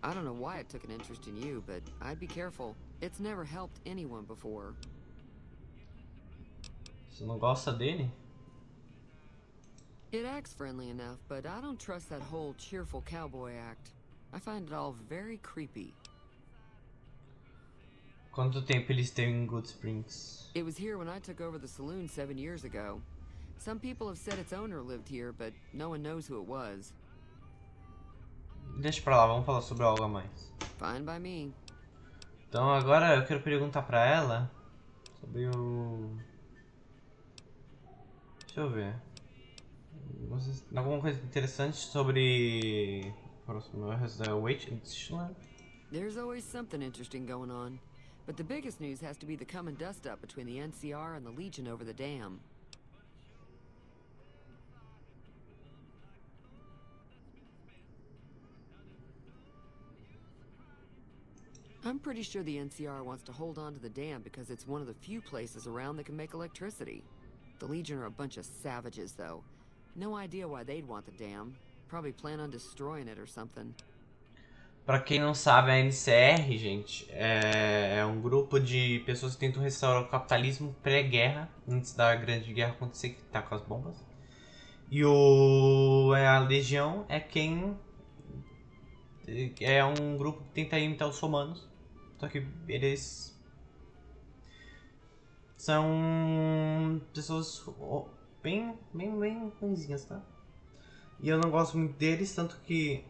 I don't know why it took an interest in you, but I'd be careful. It's never helped anyone before. Você não gosta dele? It acts friendly enough, but I don't trust that whole cheerful cowboy act. I find it all very creepy. Quanto tempo eles têm em Good Springs? It was here when I took over the saloon 7 years ago. Some people have said its owner lived here, but no one knows who it was. Deixa pra lá, vamos falar sobre algo a mais. Fine by me. Então agora eu quero perguntar pra ela sobre o... Deixa eu ver. Alguma coisa interessante sobre... There's always something interesting going on. But the biggest news has to be the come and dust up between the NCR and the Legion over the dam. I'm pretty sure the NCR wants to hold on to the dam because it's one of the few places around that can make electricity. The Legion are a bunch of savages, though. No idea why they'd want the dam. Probably plan on destroying it or something. Pra quem não sabe, a NCR, gente, é um grupo de pessoas que tentam restaurar o capitalismo pré-guerra, antes da Grande Guerra acontecer, que tá com as bombas. E a Legião é um grupo que tenta imitar os romanos, só que eles são pessoas bem ruinzinhas, tá? E eu não gosto muito deles, tanto que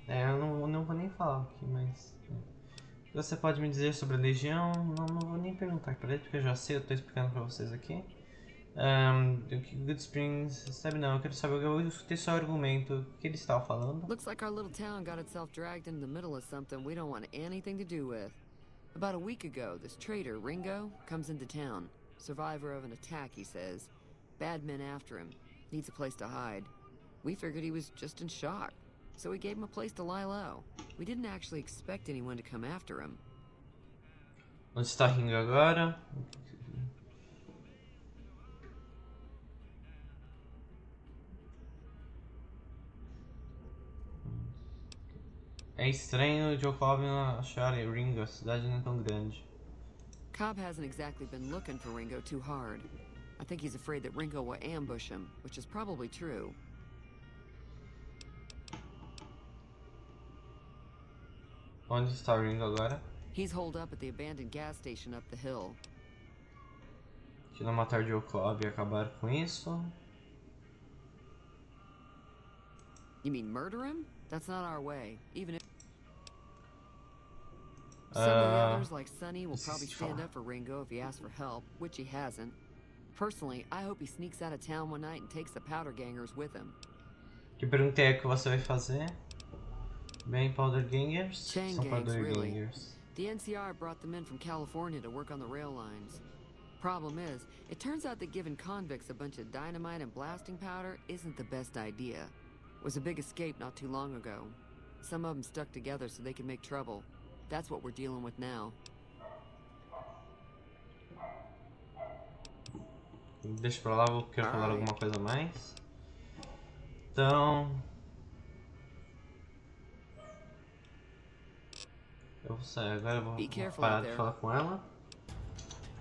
eu não vou nem falar aqui, mas o que você pode me dizer sobre a Legião? Não vou nem perguntar pra ele, porque eu já sei, eu tô explicando pra vocês aqui. O que Good Springs, sabe não, eu quero saber, eu escutei seu argumento, o que ele estava falando. Looks like our little town got itself dragged into the middle of something we don't want anything to do with. About a week ago, this trader, Ringo, comes into town. Survivor of an attack, he says. Bad men after him. Needs a place to hide. We figured he was just in shock, so we gave him a place to lie low. We didn't actually expect anyone to come after him. Onde está Ringo agora? É estranho Jacob achar Ringo, a cidade não é tão grande. Cobb hasn't exactly been looking for Ringo too hard. I think he's afraid that Ringo will ambush him, which is probably true. Onde está o Ringo agora? He's holed up at the abandoned gas station up the hill. Que não matar Jacob e acabar com isso. You mean murder him? That's not our way, even if... Some of the others, like Sonny, will probably stand up for Ringo if he asks for help, which he hasn't. Personally, I hope he sneaks out of town one night and takes the powder gangers with him. Que perguntei é que você vai fazer? Bem, powder gangers? Chain São gangs, powder really. gangers. The NCR brought them in from California to work on the rail lines. Problem is, it turns out that giving convicts a bunch of dynamite and blasting powder isn't the best idea. It was a big escape not too long ago. Some of them stuck together so they could make trouble. That's what we're dealing with now. Deixa pra lá, eu quero falar alguma coisa a mais. Então... eu vou sair agora, eu vou parar de falar com ela.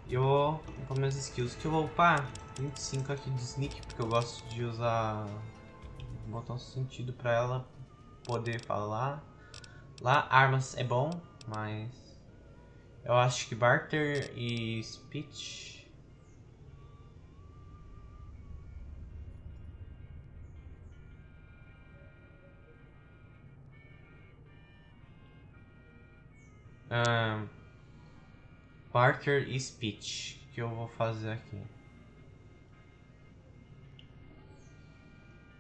E eu vou upar minhas skills. Que eu vou upar 25 aqui de sneak, porque eu gosto de usar o botão sentido pra ela poder falar. Lá, armas é bom, mas eu acho que barter e speech... barter e speech, que eu vou fazer aqui.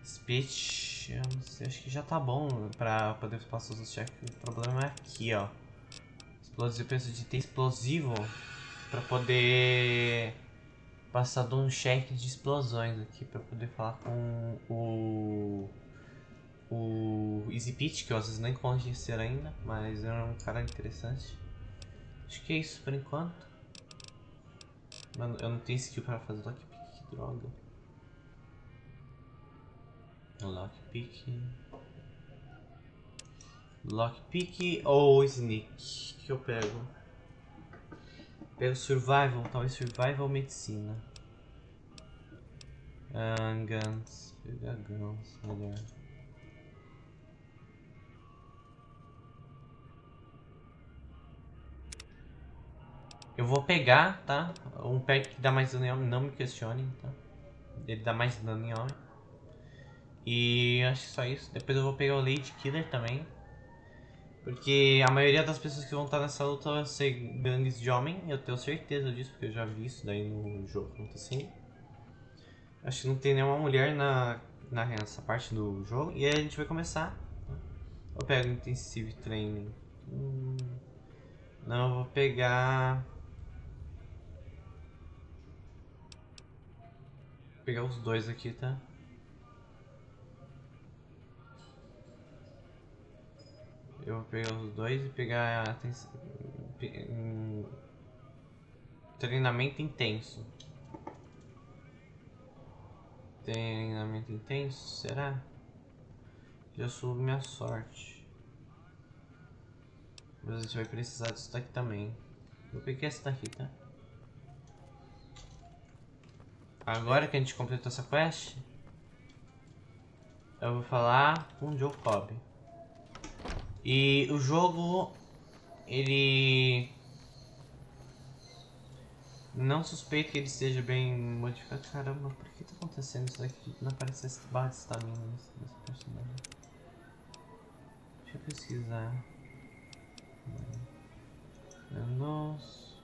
Speech, eu não sei, acho que já tá bom pra poder passar os cheques. O problema é aqui, ó. Explosivo, eu preciso de ter explosivo pra poder passar de um cheque de explosões aqui, pra poder falar com o Easy Pitch, que eu às vezes nem conhecer ainda, mas é um cara interessante. Acho que é isso por enquanto. Mano, eu não tenho skill pra fazer lockpick, que droga. Lockpick. Lockpick ou sneak? Que eu pego? Pego survival, talvez survival ou medicina. Guns. Pegar guns, melhor. Eu vou pegar, tá? Um pack que dá mais dano em homem, não me questione, tá? Ele dá mais dano em homem. E acho que só isso. Depois eu vou pegar o Lady Killer também. Porque a maioria das pessoas que vão estar nessa luta vão ser gangues de homem. Eu tenho certeza disso, porque eu já vi isso daí no jogo acontecendo. Acho que não tem nenhuma mulher nessa parte do jogo. E aí a gente vai começar. Eu pego Intensive Training. Não, eu vou pegar... Vou pegar os dois aqui, tá? Eu vou pegar os dois e pegar treinamento intenso. Treinamento intenso? Será? Já subo minha sorte. Mas a gente vai precisar disso daqui também. Eu peguei essa daqui, tá? Agora que a gente completou essa quest, eu vou falar com o Jacob. E o jogo, ele... não suspeito que ele esteja bem modificado. Caramba, por que tá acontecendo isso daqui? Não aparece essa barra de estamina nesse personagem. Deixa eu pesquisar. Nossa,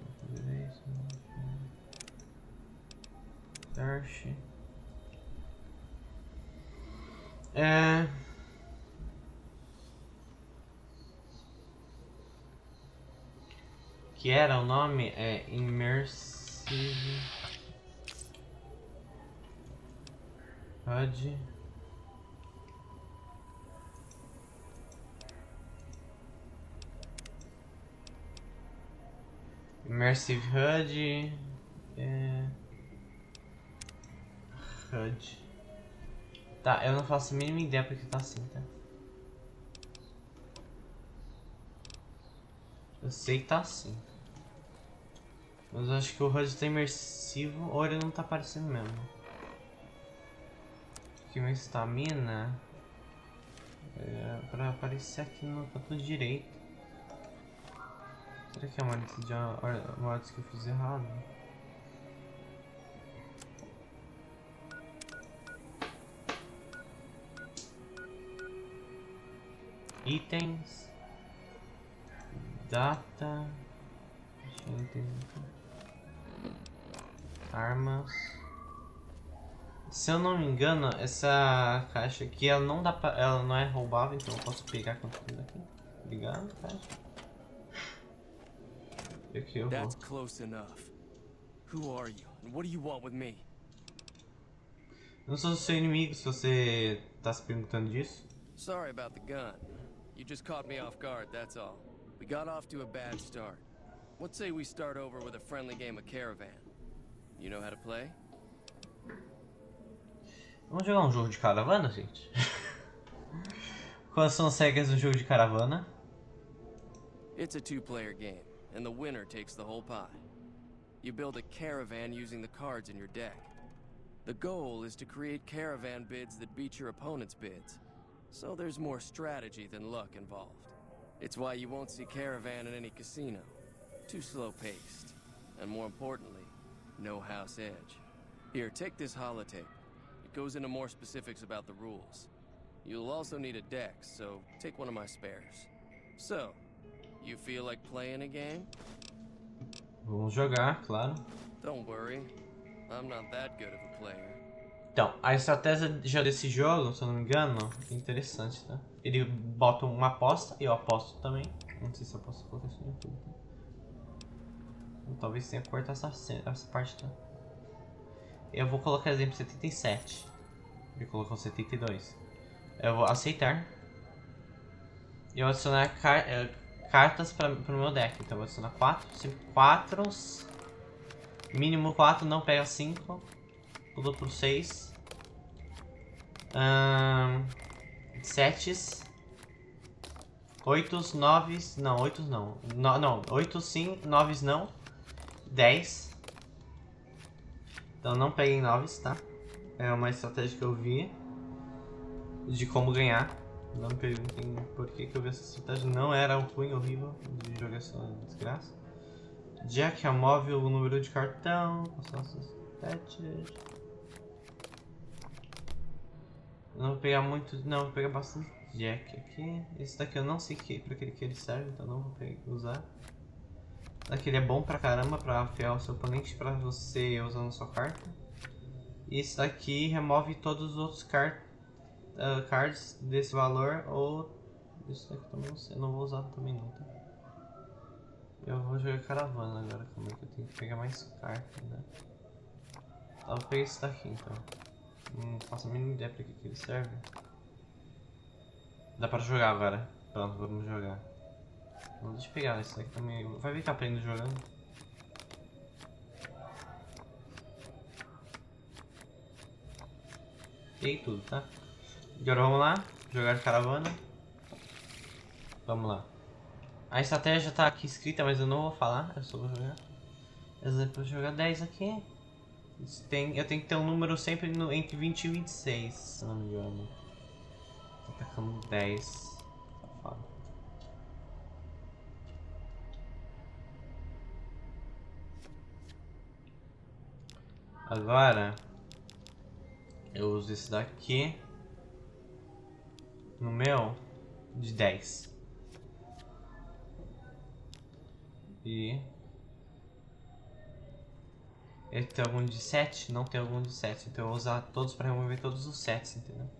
search. Que era o nome? É Immersive HUD. Immersive HUD. HUD. Tá, eu não faço a mínima ideia porque tá assim, tá? Eu sei que tá assim. Mas eu acho que o HUD tá imersivo ou ele não tá aparecendo mesmo. Aqui uma estamina. Pra aparecer aqui no canto direito. Será que é uma lista de mods que eu fiz errado? Itens. Data. Deixa eu entender. Armas. Se eu não me engano, essa caixa aqui ela não dá pra, ela não é roubável, então eu posso pegar quanto coisa aqui. Obrigado, caixa. E aqui eu vou. That's close enough. Who are you and what do you want with me? Eu não sou seu inimigo, se você tá se perguntando disso. Sorry about the gun. You just caught me off guard, that's all. We got off to a bad start. Let's say we start over with a friendly game of Caravan. You know how to play? Vamos jogar um jogo de caravana, gente? Quais são as regras do jogo de caravana? It's a two-player game, and the winner takes the whole pie. You build a caravan using the cards in your deck. The goal is to create caravan bids that beat your opponent's bids. So there's more strategy than luck involved. It's why you won't see caravan in any casino. Too slow-paced. And more importantly, no house edge. Here, take this holotape. It goes into more specifics about the rules. You'll also need a deck, so take one of my spares. So, you feel like playing a game? Vamos jogar, claro. Don't worry, I'm not that good of a player. Então, a estratégia desse jogo, se eu não me engano, é interessante, tá? Ele bota uma aposta, e eu aposto também. Não sei se eu posso colocar isso no YouTube, tá? Então, talvez tenha que cortar essa parte, tá? Eu vou colocar exemplo 77. Ele colocou 72. Eu vou aceitar. E eu vou adicionar cartas para o meu deck. Então eu vou adicionar 4. 5 4. Mínimo 4, não pega 5. Pulou por 6. 7. 8, 9. Não, 8 não. Não, 8 sim, 9 não. 10. Então não peguem 9, tá? É uma estratégia que eu vi de como ganhar. Não me perguntem por que eu vi essa estratégia. Não era ruim, horrível de jogar essa desgraça. Jack remove o número de cartão. Não vou pegar muito. Não, vou pegar bastante Jack aqui. Esse daqui eu não sei pra que ele serve, então não vou usar. Esse daqui é bom pra caramba pra afiar o seu oponente pra você usando sua carta. E esse daqui remove todos os outros cards desse valor ou esse daqui também não sei, eu não vou usar também não, tá? Eu vou jogar caravana agora, como é que eu tenho que pegar mais cartas, né? Tá, vou pegar esse daqui então. Não faço a mínima ideia pra que ele serve. Dá pra jogar agora. Pronto, vamos jogar. Não, deixa eu pegar esse daqui também. Vai ver que eu aprendo jogando. Peguei tudo, tá? Agora vamos lá. Jogar caravana. Vamos lá. A estratégia tá aqui escrita, mas eu não vou falar. Eu só vou jogar. Exemplo, vou jogar 10 aqui. Eu tenho que ter um número sempre entre 20 e 26, se não me engano. Tô atacando 10. Tá foda. Agora eu uso esse daqui no meu de 10. E ele tem algum de 7? Não tem algum de 7. Então eu vou usar todos pra remover todos os 7, entendeu?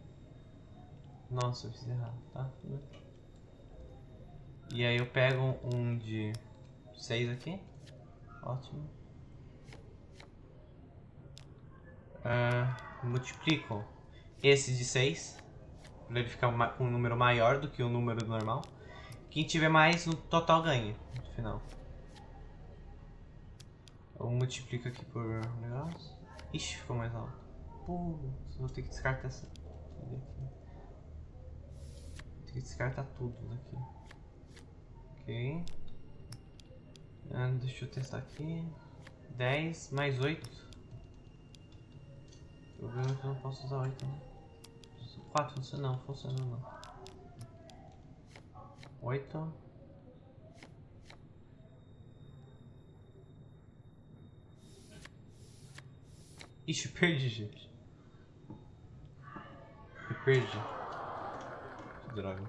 Nossa, eu fiz errado, tá? E aí eu pego um de 6 aqui. Ótimo. Multiplico esse de 6 para ele ficar com um número maior do que o número normal. Quem tiver mais no total ganha no final. Eu multiplico aqui por negócio. Ixi, ficou mais alto. Putz, vou ter que descartar essa aqui. Vou ter que descartar tudo daqui. Ok. Deixa eu testar aqui. 10 mais 8. O problema é que eu não posso usar 8, né? 4 funciona não. 8. Ixi, perdi, gente. Eu perdi. Que droga.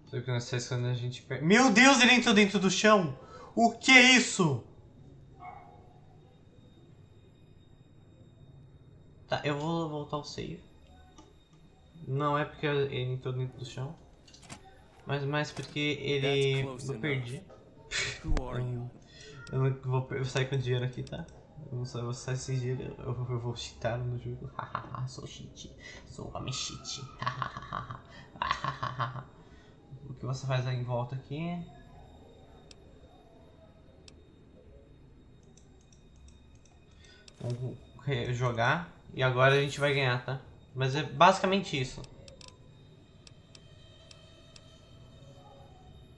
Sabe o que nós fazemos quando a gente perde? Meu Deus, ele entrou dentro do chão! O que é isso? Tá, eu vou voltar ao save. Não é porque ele entrou dentro do chão, mas mais porque ele... Eu perdi. Eu não vou sair com dinheiro aqui, tá? Eu vou sair sem dinheiro, eu vou cheatar no jogo. Hahaha, sou cheat. Sou homem cheat. O que você faz aí em volta aqui? Vamos jogar. E agora a gente vai ganhar, tá? Mas é basicamente isso.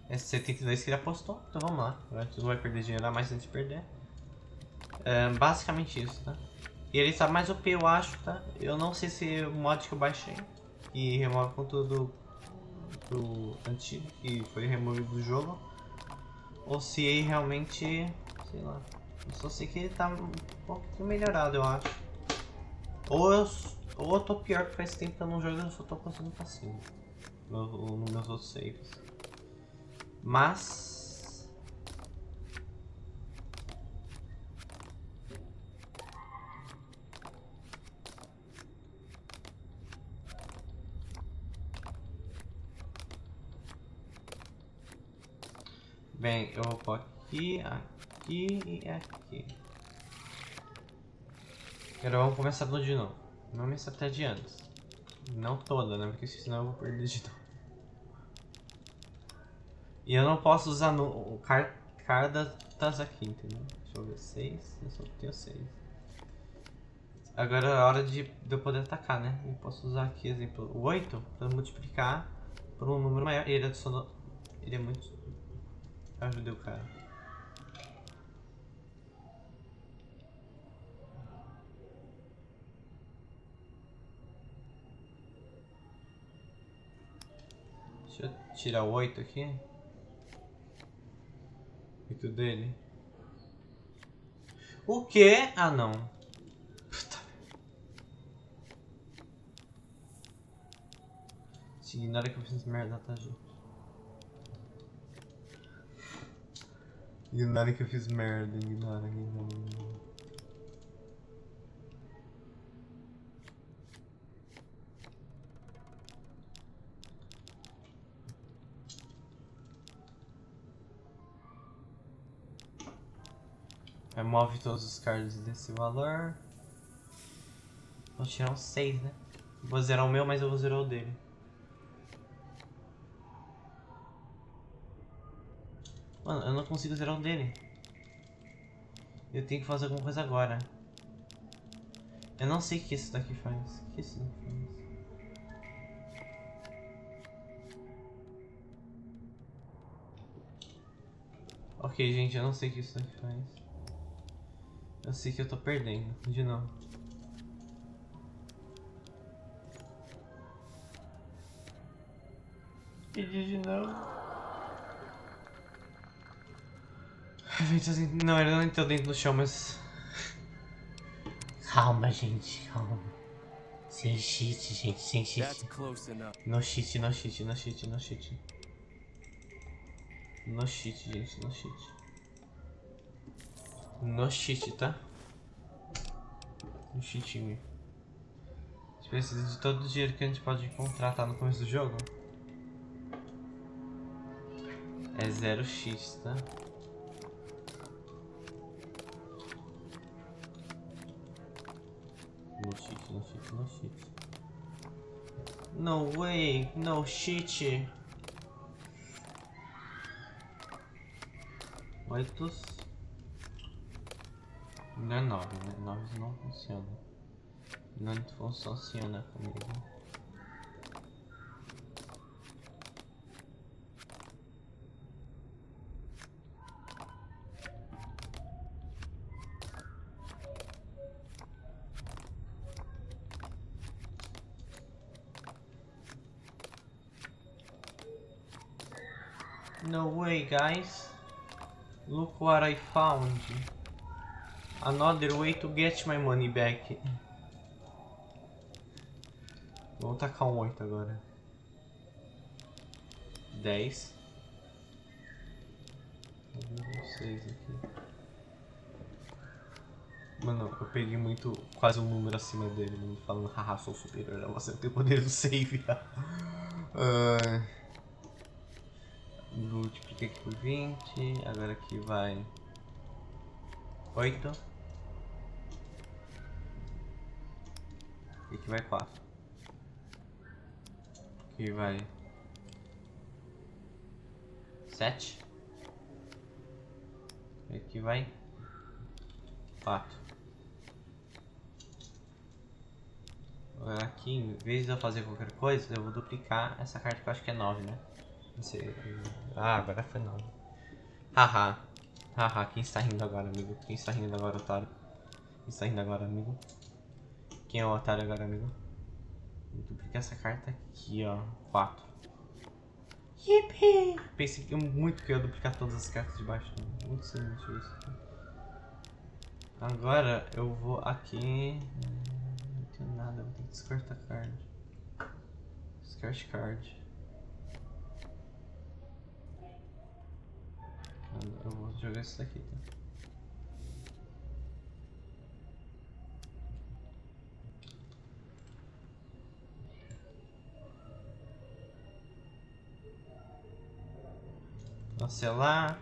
É 72 que ele apostou, então vamos lá. Agora a gente não vai perder dinheiro a mais antes de perder. É basicamente isso, tá? E ele tá mais OP, eu acho, tá? Eu não sei se o mod que eu baixei, que remove conteúdo do antigo, que foi removido do jogo, ou se realmente, sei lá. Eu só sei que ele tá um pouquinho melhorado, eu acho. Ou eu tô pior, porque faz tempo que eu não jogo e eu só tô postando passivo nos meus outros saves. Mas... Bem, eu vou pôr aqui, aqui e aqui. Agora vamos começar tudo de novo. Não me estratégia antes. Não toda, né? Porque senão eu vou perder de novo. E eu não posso usar o cartas aqui, entendeu? Deixa eu ver, 6. Eu só tenho 6. Agora é a hora de eu poder atacar, né? Eu posso usar aqui, exemplo, o 8 para multiplicar por um número maior. E ele adicionou. Ele é muito. Eu ajudei o cara. Deixa eu tirar o 8 aqui. 8 dele. O que? Ah, não. Puta. Ignora que eu fiz merda, tá, gente? Ignora que eu fiz merda, ignora. Remove todos os cards desse valor. Vou tirar um 6, né? Vou zerar o meu, mas eu vou zerar o dele. Mano, eu não consigo zerar o dele. Eu tenho que fazer alguma coisa agora. Eu não sei o que isso daqui faz. O que isso daqui faz? Ok, gente, eu não sei o que isso aqui faz. Eu sei que eu tô perdendo, de novo. Perdi de novo. Não, ele não entrou dentro do chão, mas... Calma, gente, calma. Sem cheat, gente, sem cheat. No cheat, no cheat, no cheat, no cheat. No cheat, gente, no cheat. No cheat, tá? No cheatinho. A gente precisa de todo o dinheiro que a gente pode encontrar, tá? No começo do jogo. É 0 cheats, tá? No cheat, no cheat, no cheat. No way, no cheat. 8. Não é 9, né? 9 não funciona. Não funciona comigo. No way, guys. Look what I found. Another way to get my money back. Vamos tacar um 8 agora. 10. Vou ver 6 aqui. Mano, eu peguei muito, quase um número acima dele, falando, haha, sou superior a você, tem o poder do save. Multipliquei aqui por 20, agora aqui vai 8. E aqui vai 4. Aqui vai 7. E aqui vai 4. Agora aqui, em vez de eu fazer qualquer coisa, eu vou duplicar essa carta que eu acho que é 9, né? Não sei. Ah, agora foi 9. Haha. Haha, quem está rindo agora, amigo? Quem está rindo agora, otário? Quem está rindo agora, amigo? Quem é o otário agora, amigo? Vou duplicar essa carta aqui, ó. 4. Yippee! Pensei que muito que eu ia duplicar todas as cartas de baixo. Muito sinistro isso. Agora eu vou aqui. Não tenho nada, vou ter que descartar card. Descarte card. Eu vou jogar isso daqui, tá? Cancelar.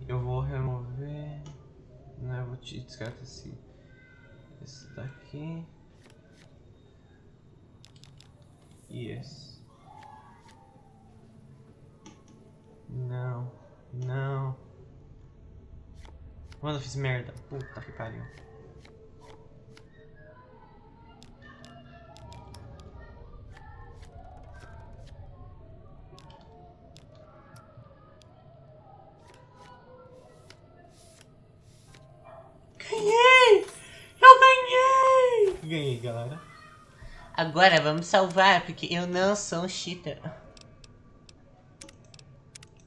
Eu vou remover. Não, eu vou te descartar esse daqui. E esse. Não. Não. Mano, eu fiz merda. Puta que pariu. Ganhei! Eu ganhei! Ganhei, galera. Agora vamos salvar, porque eu não sou um cheater.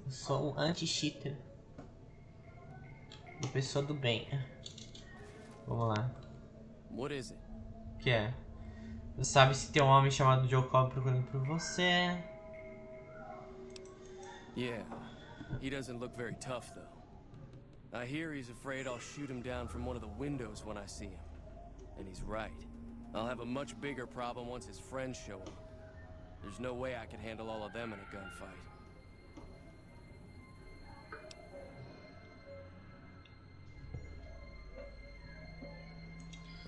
Eu sou um anti-cheater. Uma pessoa do bem. Vamos lá. What is it? O que é? Você sabe se tem um homem chamado Joe Cobb procurando por você? Yeah. He doesn't look very tough, though. I hear he's afraid I'll shoot him down from one of the windows when I see him. And he's right. I'll have a much bigger problem once his friends show up. There's no way I can handle all of them in a gunfight.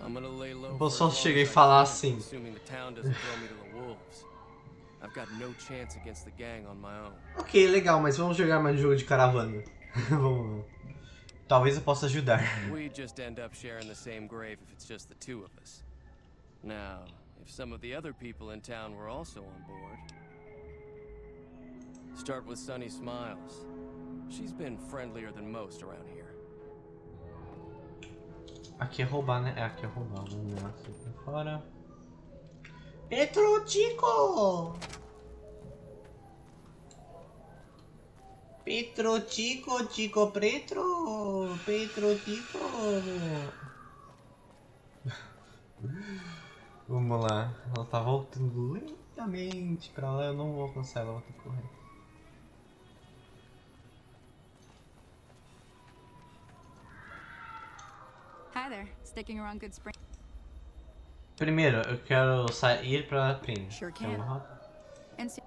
I'm gonna lay low. Vou só chegar e falar assim. Assuming the town doesn't throw me to the wolves. I've got no chance against the gang on my own. Ok, legal, mas vamos jogar mais um jogo de caravana. Vamos lá. Talvez eu possa ajudar. We just end up sharing the same grave if it's just the two of us. Now, if some of the other people in town were also on board. Start with Sunny Smiles. She's been friendlier than most around here. Aqui é roubar, né? É, aqui é roubar. Vamos lá, aqui pra fora. Petro Chico! Petro Chico, Chico Pretro! Petro Chico! Vamos lá. Ela tá voltando lentamente pra lá. Eu não vou alcançar ela, vou ter que correr. Hi there. Sticking around Good Spring? Primeiro, eu quero sair pra Prim. Sure Que é uma can. rota. And so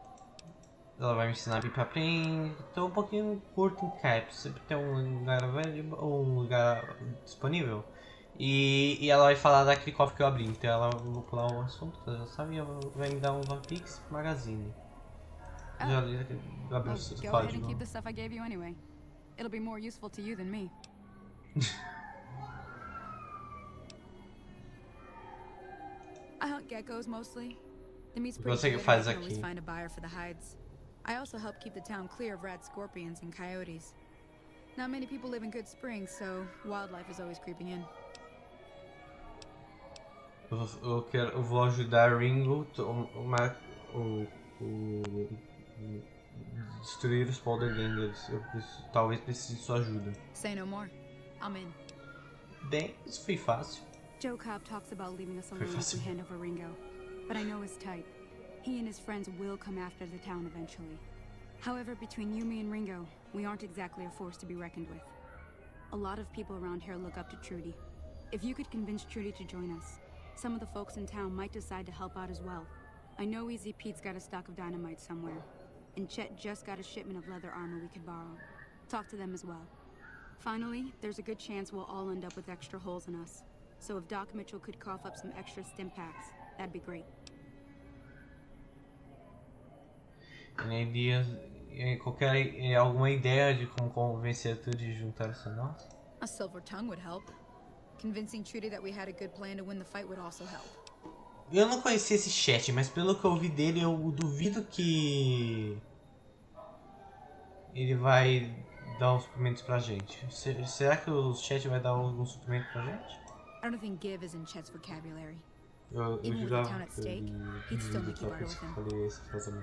Ela vai me ensinar a ir pra Prim. Tô um pouquinho curto em cap. Sempre tem um lugar available ou um lugar disponível. E ela vai falar daquele cofre que eu abri. Então ela vou pular o assunto, ela já sabe, e ela vai me dar um Vampix Magazine. Já li aquele. Abri o go ahead and código. keep the stuff I gave you anyway. It'll be more useful to you than me. I hunt geckos mostly. The meat's pretty Você que good, faz and I can always aqui? find a buyer for the hides. I also help keep the town clear of rat scorpions and coyotes. Not many people live in Good Springs, so wildlife is always creeping in. Eu vou ajudar Ringo destruir os Poldergangers. Talvez precise de sua ajuda. Say no more. I'm in. Bem, isso foi fácil. Joe Cobb talks about leaving us alone if fácil. we hand over Ringo, but I know his type. He and his friends will come after the town eventually. However, between you, me, and Ringo, we aren't exactly a force to be reckoned with. A lot of people around here look up to Trudy. If you could convince Trudy to join us, some of the folks in town might decide to help out as well. I know Easy Pete's got a stock of dynamite somewhere, and Chet just got a shipment of leather armor we could borrow. Talk to them as well. Finally, there's a good chance we'll all end up with extra holes in us. So if Doc Mitchell could cough up some extra stim packs, that'd be great. Alguma ideia de como convencer tudo de juntar-se a nós? A silver tongue would help. Convincing Trudy that we had a good plan to win the fight would also help. Eu não conhecia esse chat, mas pelo que eu ouvi dele, eu duvido que ele vai dar uns suprimentos pra gente. Será que o chat vai dar algum suprimento pra gente? I don't think give is in Chet's vocabulary. Eu Even with the jurava town at que stake, he'd still make you só por barter isso with que eu him. falei essa frase a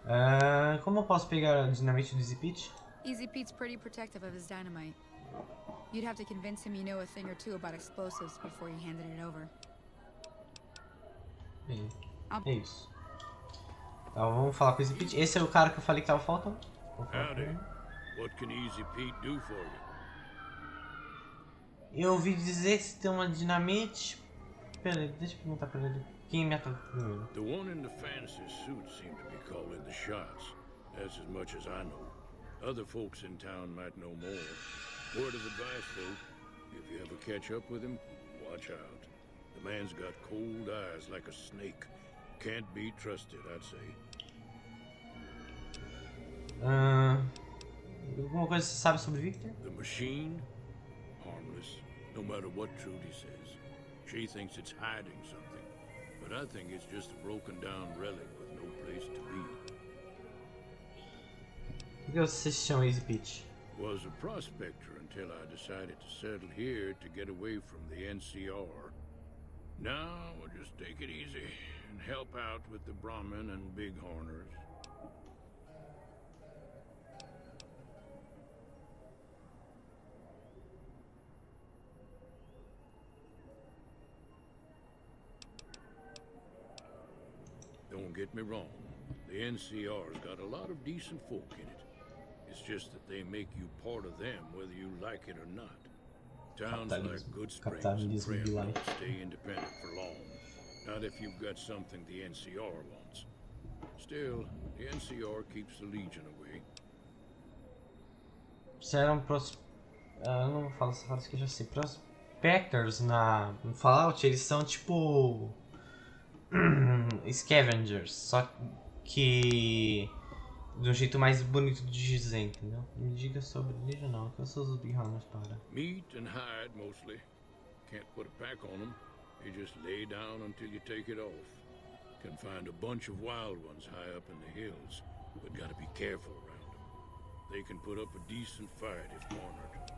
mais. Como eu posso pegar a dinamite do Easy Pete? Easy Pete's pretty protective of his dynamite. You'd have to convince him you know a thing or two about explosives before you handed it over. Bem, é isso. Então vamos falar com o Easy Pete. Esse é o cara que eu falei que tava faltando. Howdy. What can Easy Pete do for you? Eu ouvi dizer que se tem uma dinamite. Pera aí, deixa eu perguntar pra ele. Quem me atacou primeiro? The one in the fancy suit seemed to be calling the shots. That's as much as I know. Other folks in town might know more. Word of advice, though, if you ever catch up with him, watch out. The man's got cold eyes like a snake. Can't be trusted, I'd say. Alguma coisa você sabe sobre Victor? The machine? Harmless, no matter what Trudy says. She thinks it's hiding something, but I think it's just a broken down relic with no place to be. Por que você se chama Easy Pete? Was a prospector until I decided to settle here to get away from the NCR. Now we'll just take it easy and help out with the Brahmin and Bighorners. Don't get me wrong, the NCR's got a lot of decent folk in it. It's just that they make you part of them whether you like it or not. Towns like Good Springs and Prim don't stay independent for long. Not if you've got something the NCR wants. Still, the NCR keeps the Legion away. Se eram eu não vou falar essa frase que eu já sei. Prospectors no Fallout, eles são tipo scavengers, só que de um jeito mais bonito de dizer, entendeu? Me diga sobre Legion, não, que eu sou os Bighorners para. Meat and hide mostly. Can't put a pack on them. You just lay down until you take it off. Can find a bunch of wild ones high up in the hills, but gotta be careful around them. They can put up a decent fight if cornered.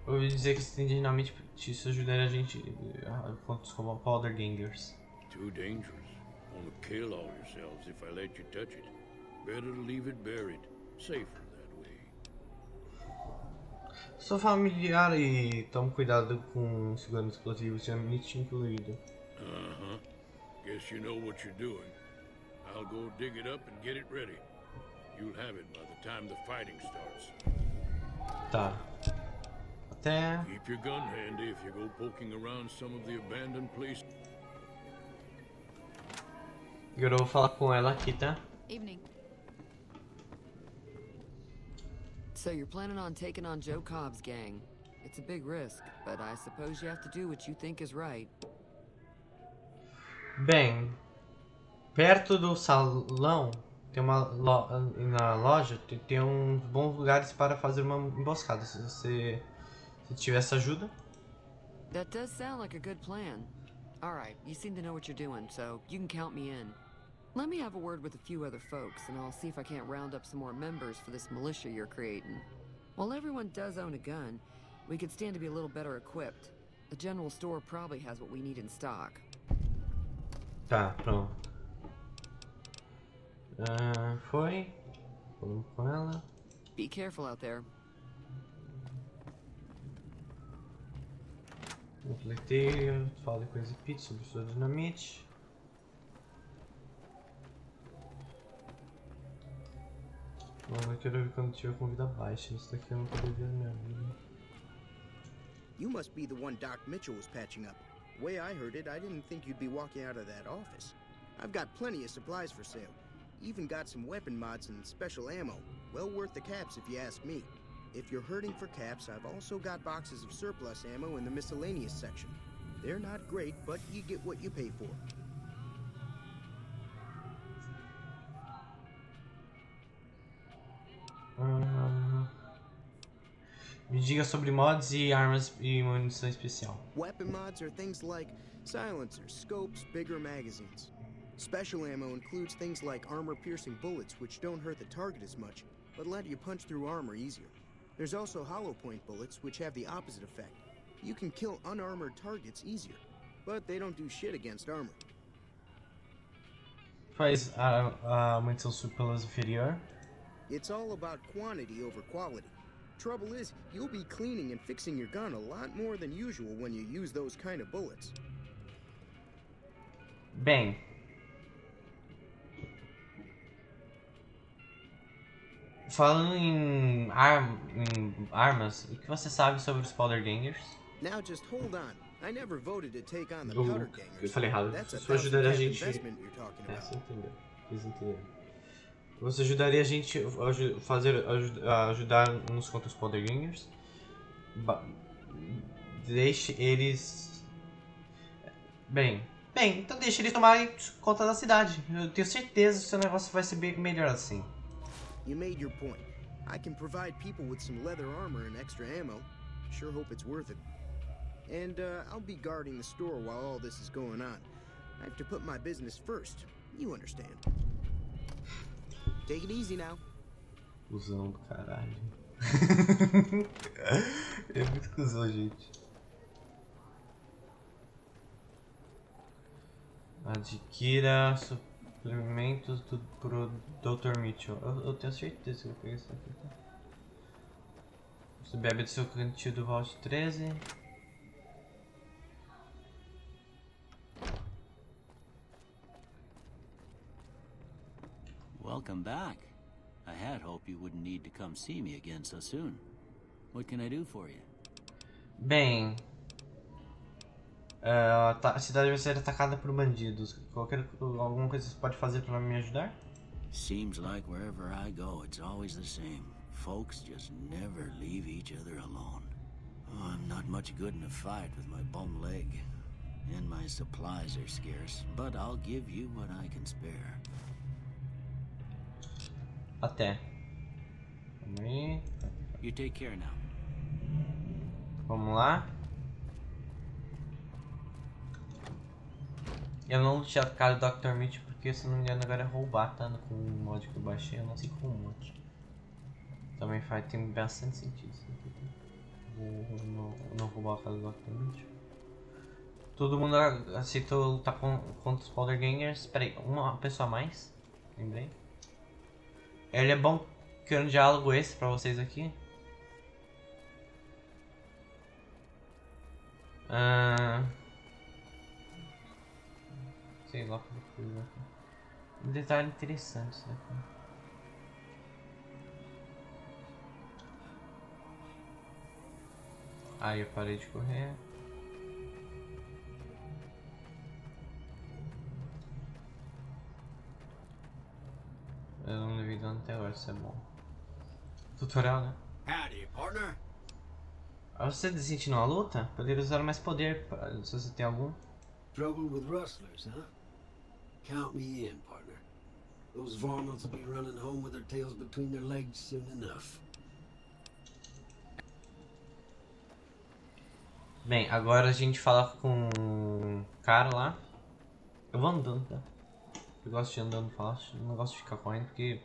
Eu ouvi dizer que se tem dinamite, isso ajudaria a gente contra os powder gangers. Too dangerous. Wanna kill all yourselves if I let you touch it. Better to leave it buried. Safer that way. Sou familiar e tomo cuidado com segurando explosivos, dinamite incluído. Guess you know what you're doing. I'll go dig it up and get it ready. You'll have it by the time the fighting starts. Tá. Até... Keep your gun handy if you go poking around some of the abandoned places. Agora eu vou falar com ela aqui, tá? Evening. So you're planning on taking on Joe Cobb's gang. It's a big risk, but I suppose you have to do what you think is right. Bem, perto do salão tem na loja tem uns bons lugares para fazer uma emboscada. Se você tiver essa ajuda. That does sound like a good plan. All right, you seem to know what you're doing, so you can count me in. Let me have a word with a few other folks, and I'll see if I can't round up some more members for this militia you're creating. While everyone does own a gun, we could stand to be a little better equipped. The general store probably has what we need in stock. Tá, pronto. Foi. Falamos com ela. Be careful out there. Completei, falo com a Pete sobre sua dinamite. Não, eu quero ver quando tiver com vida baixa. Isso daqui eu não poderia ver na minha vida. You must be the one Doc Mitchell was patching up. The way I heard it, I didn't think you'd be walking out of that office. I've got plenty of supplies for sale. Even got some weapon mods and special ammo. Well worth the caps if you ask me. If you're hurting for caps, I've also got boxes of surplus ammo in the miscellaneous section. They're not great, but you get what you pay for. Me diga sobre mods e armas e munição especial. Weapon mods are things like silencers, scopes, bigger magazines. Special ammo includes things like armor-piercing bullets, which don't hurt the target as much, but let you punch through armor easier. There's also hollow point bullets, which have the opposite effect. You can kill unarmored targets easier, but they don't do shit against armor. Faz a munição surplus inferior. It's all about quantity over quality. Trouble is, you'll be cleaning and fixing your gun a lot more than usual when you use those kind of bullets. Bem. Falando em armas, o que você sabe sobre os powder gangers? Now just hold on. I never voted to take on the powder gangers. Eu falei errado. Isso ajudaria a gente. Você entendeu? Vocês entenderam. Você ajudaria a gente a ajudar-nos contra os powder gangers? Deixe eles. Bem, então deixe eles tomarem conta da cidade. Eu tenho certeza que o seu negócio vai ser bem melhor assim. You made your point. I can provide people with some leather armor and extra ammo. Sure hope it's worth it. And I'll be guarding the store while all this is going on. I have to put my business first. You understand. Take it easy now. Cusão do caralho. É muito cuzão, gente. Adquira suplementos pro Dr. Mitchell. Eu tenho certeza que eu vou pegar isso aqui. Tá? Você bebe do seu cantil do Vault 13. Welcome back. I had hoped you wouldn't need to come see me again so soon. What can I do for you? Bem, a cidade vai ser atacada por bandidos. Alguma coisa você pode fazer para me ajudar? Seems like wherever I go, it's always the same. Folks just never leave each other alone. Oh, I'm not much good in a fight with my bum leg. And my supplies are scarce, but I'll give you what I can spare. Até. Vamos aí. You take care now. Vamos lá. Eu não tinha atacado o Dr. Mitch porque, se não me engano, agora é roubar, tá? Com o mod que eu baixei, eu não sei qual mod. Também tem bastante sentido isso aqui. Vou não roubar a casa do Octopus. Todo mundo aceitou lutar contra os Poltergangers. Espera aí, uma pessoa a mais. Lembrei. Ele é bom criando um diálogo esse pra vocês aqui. Sei lá como coisa. Um detalhe interessante isso daqui. Aí eu parei de correr. Eu não levei dano até agora, isso é bom. Tutorial, né? Howdy, partner. Você tá sentindo uma luta? Poderia usar mais poder, se você tem algum. Trouble with rustlers, huh? Count me in, partner. Those varmints will be running home with their tails between their legs soon enough. Bem, agora a gente fala com o cara lá. Eu vou andando, tá? Eu gosto de andando fácil, não gosto de ficar correndo porque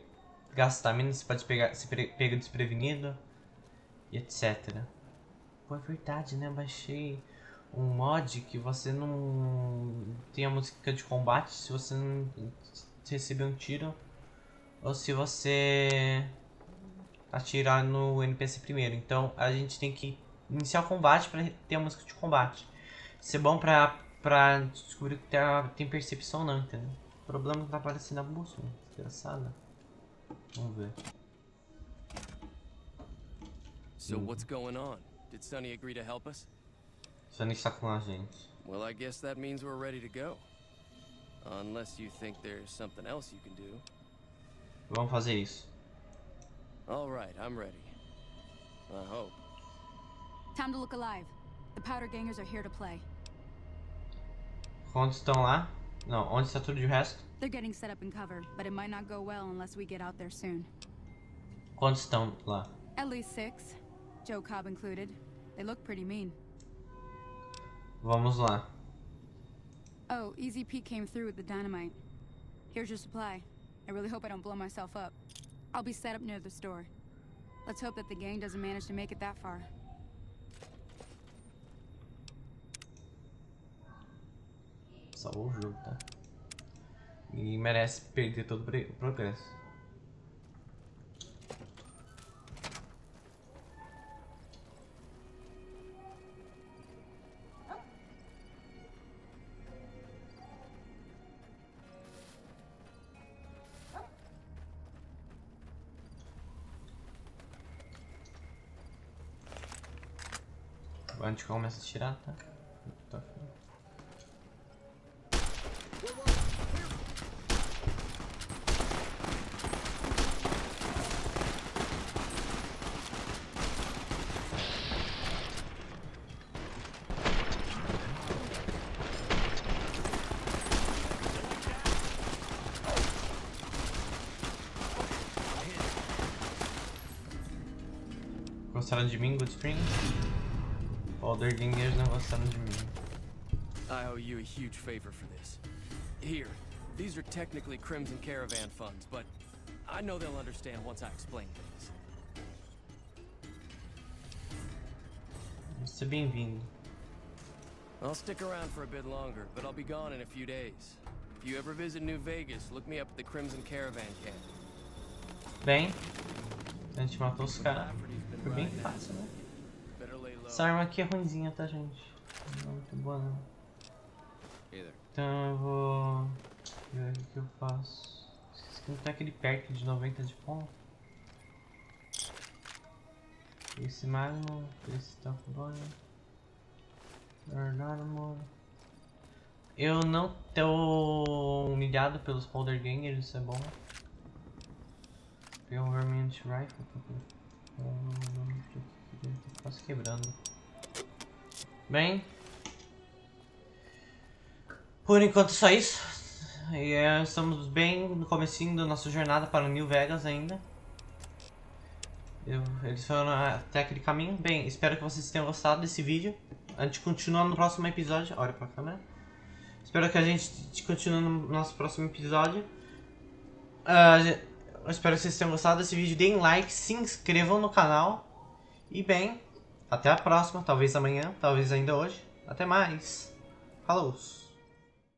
gasta estamina, você pode se pega desprevenido e etc. Pô, é verdade, né? Eu baixei um mod que você não tem a música de combate se você não receber um tiro ou se você atirar no NPC primeiro. Então a gente tem que iniciar o combate para ter a música de combate. Isso é bom pra descobrir que tem percepção ou não, entendeu? O problema não tá aparecendo na bússola, desgraçada. Vamos ver. So what's going on? Did Sonny agree to help us? Sonny está com a gente. Well, I guess that means we're ready to go. Unless you think there's something else you can do. Vamos fazer isso. All right, I'm ready. I hope. Time to look alive. The powder gangers are here to play. Quantos estão lá? Não, onde está tudo de resto? They're getting set up in cover, but it might not go well unless we get out there soon. Quantos estão lá? At least 6, Joe Cobb included. They look pretty mean. Vamos lá. Oh, Easy Pete came through with the dynamite. Here's your supply. I really hope I don't blow myself up. I'll be set up near the store. Let's hope that the gang doesn't manage to make it that far. Salvou o jogo, tá? E merece perder todo o progresso. Agora a gente começa a tirar, tá? Tá. Gostaram de mim, Good Spring? Poltergangers não gostaram de mim. I owe you a huge favor for this. Here, these are technically Crimson Caravan funds, but I know they'll understand once I explain things. Seja bem-vindo. I'll stick around for a bit longer, but I'll be gone in a few days. If you ever visit New Vegas, look me up at the Crimson Caravan camp. Bem, a gente matou os caras. Foi bem fácil, né? Essa arma aqui é ruimzinha, tá, gente? Não é muito boa, não. Então eu vou ver o que eu faço. Esqueci que não tem aquele perk de 90 de ponto. Esse Magno, esse Top Boy. Eu não tô humilhado pelos Poltergangers, isso é bom. Pegar um Vermint Rifle. Tô quase quebrando. Bem, por enquanto só isso. E estamos bem no comecinho da nossa jornada para New Vegas ainda. Eles foram até aquele caminho. Bem, espero que vocês tenham gostado desse vídeo. A gente continua no próximo episódio. Olha pra câmera. Espero que a gente continue no nosso próximo episódio. Eu espero que vocês tenham gostado desse vídeo. Deem like, se inscrevam no canal. E bem, até a próxima. Talvez amanhã, talvez ainda hoje. Até mais. Falou!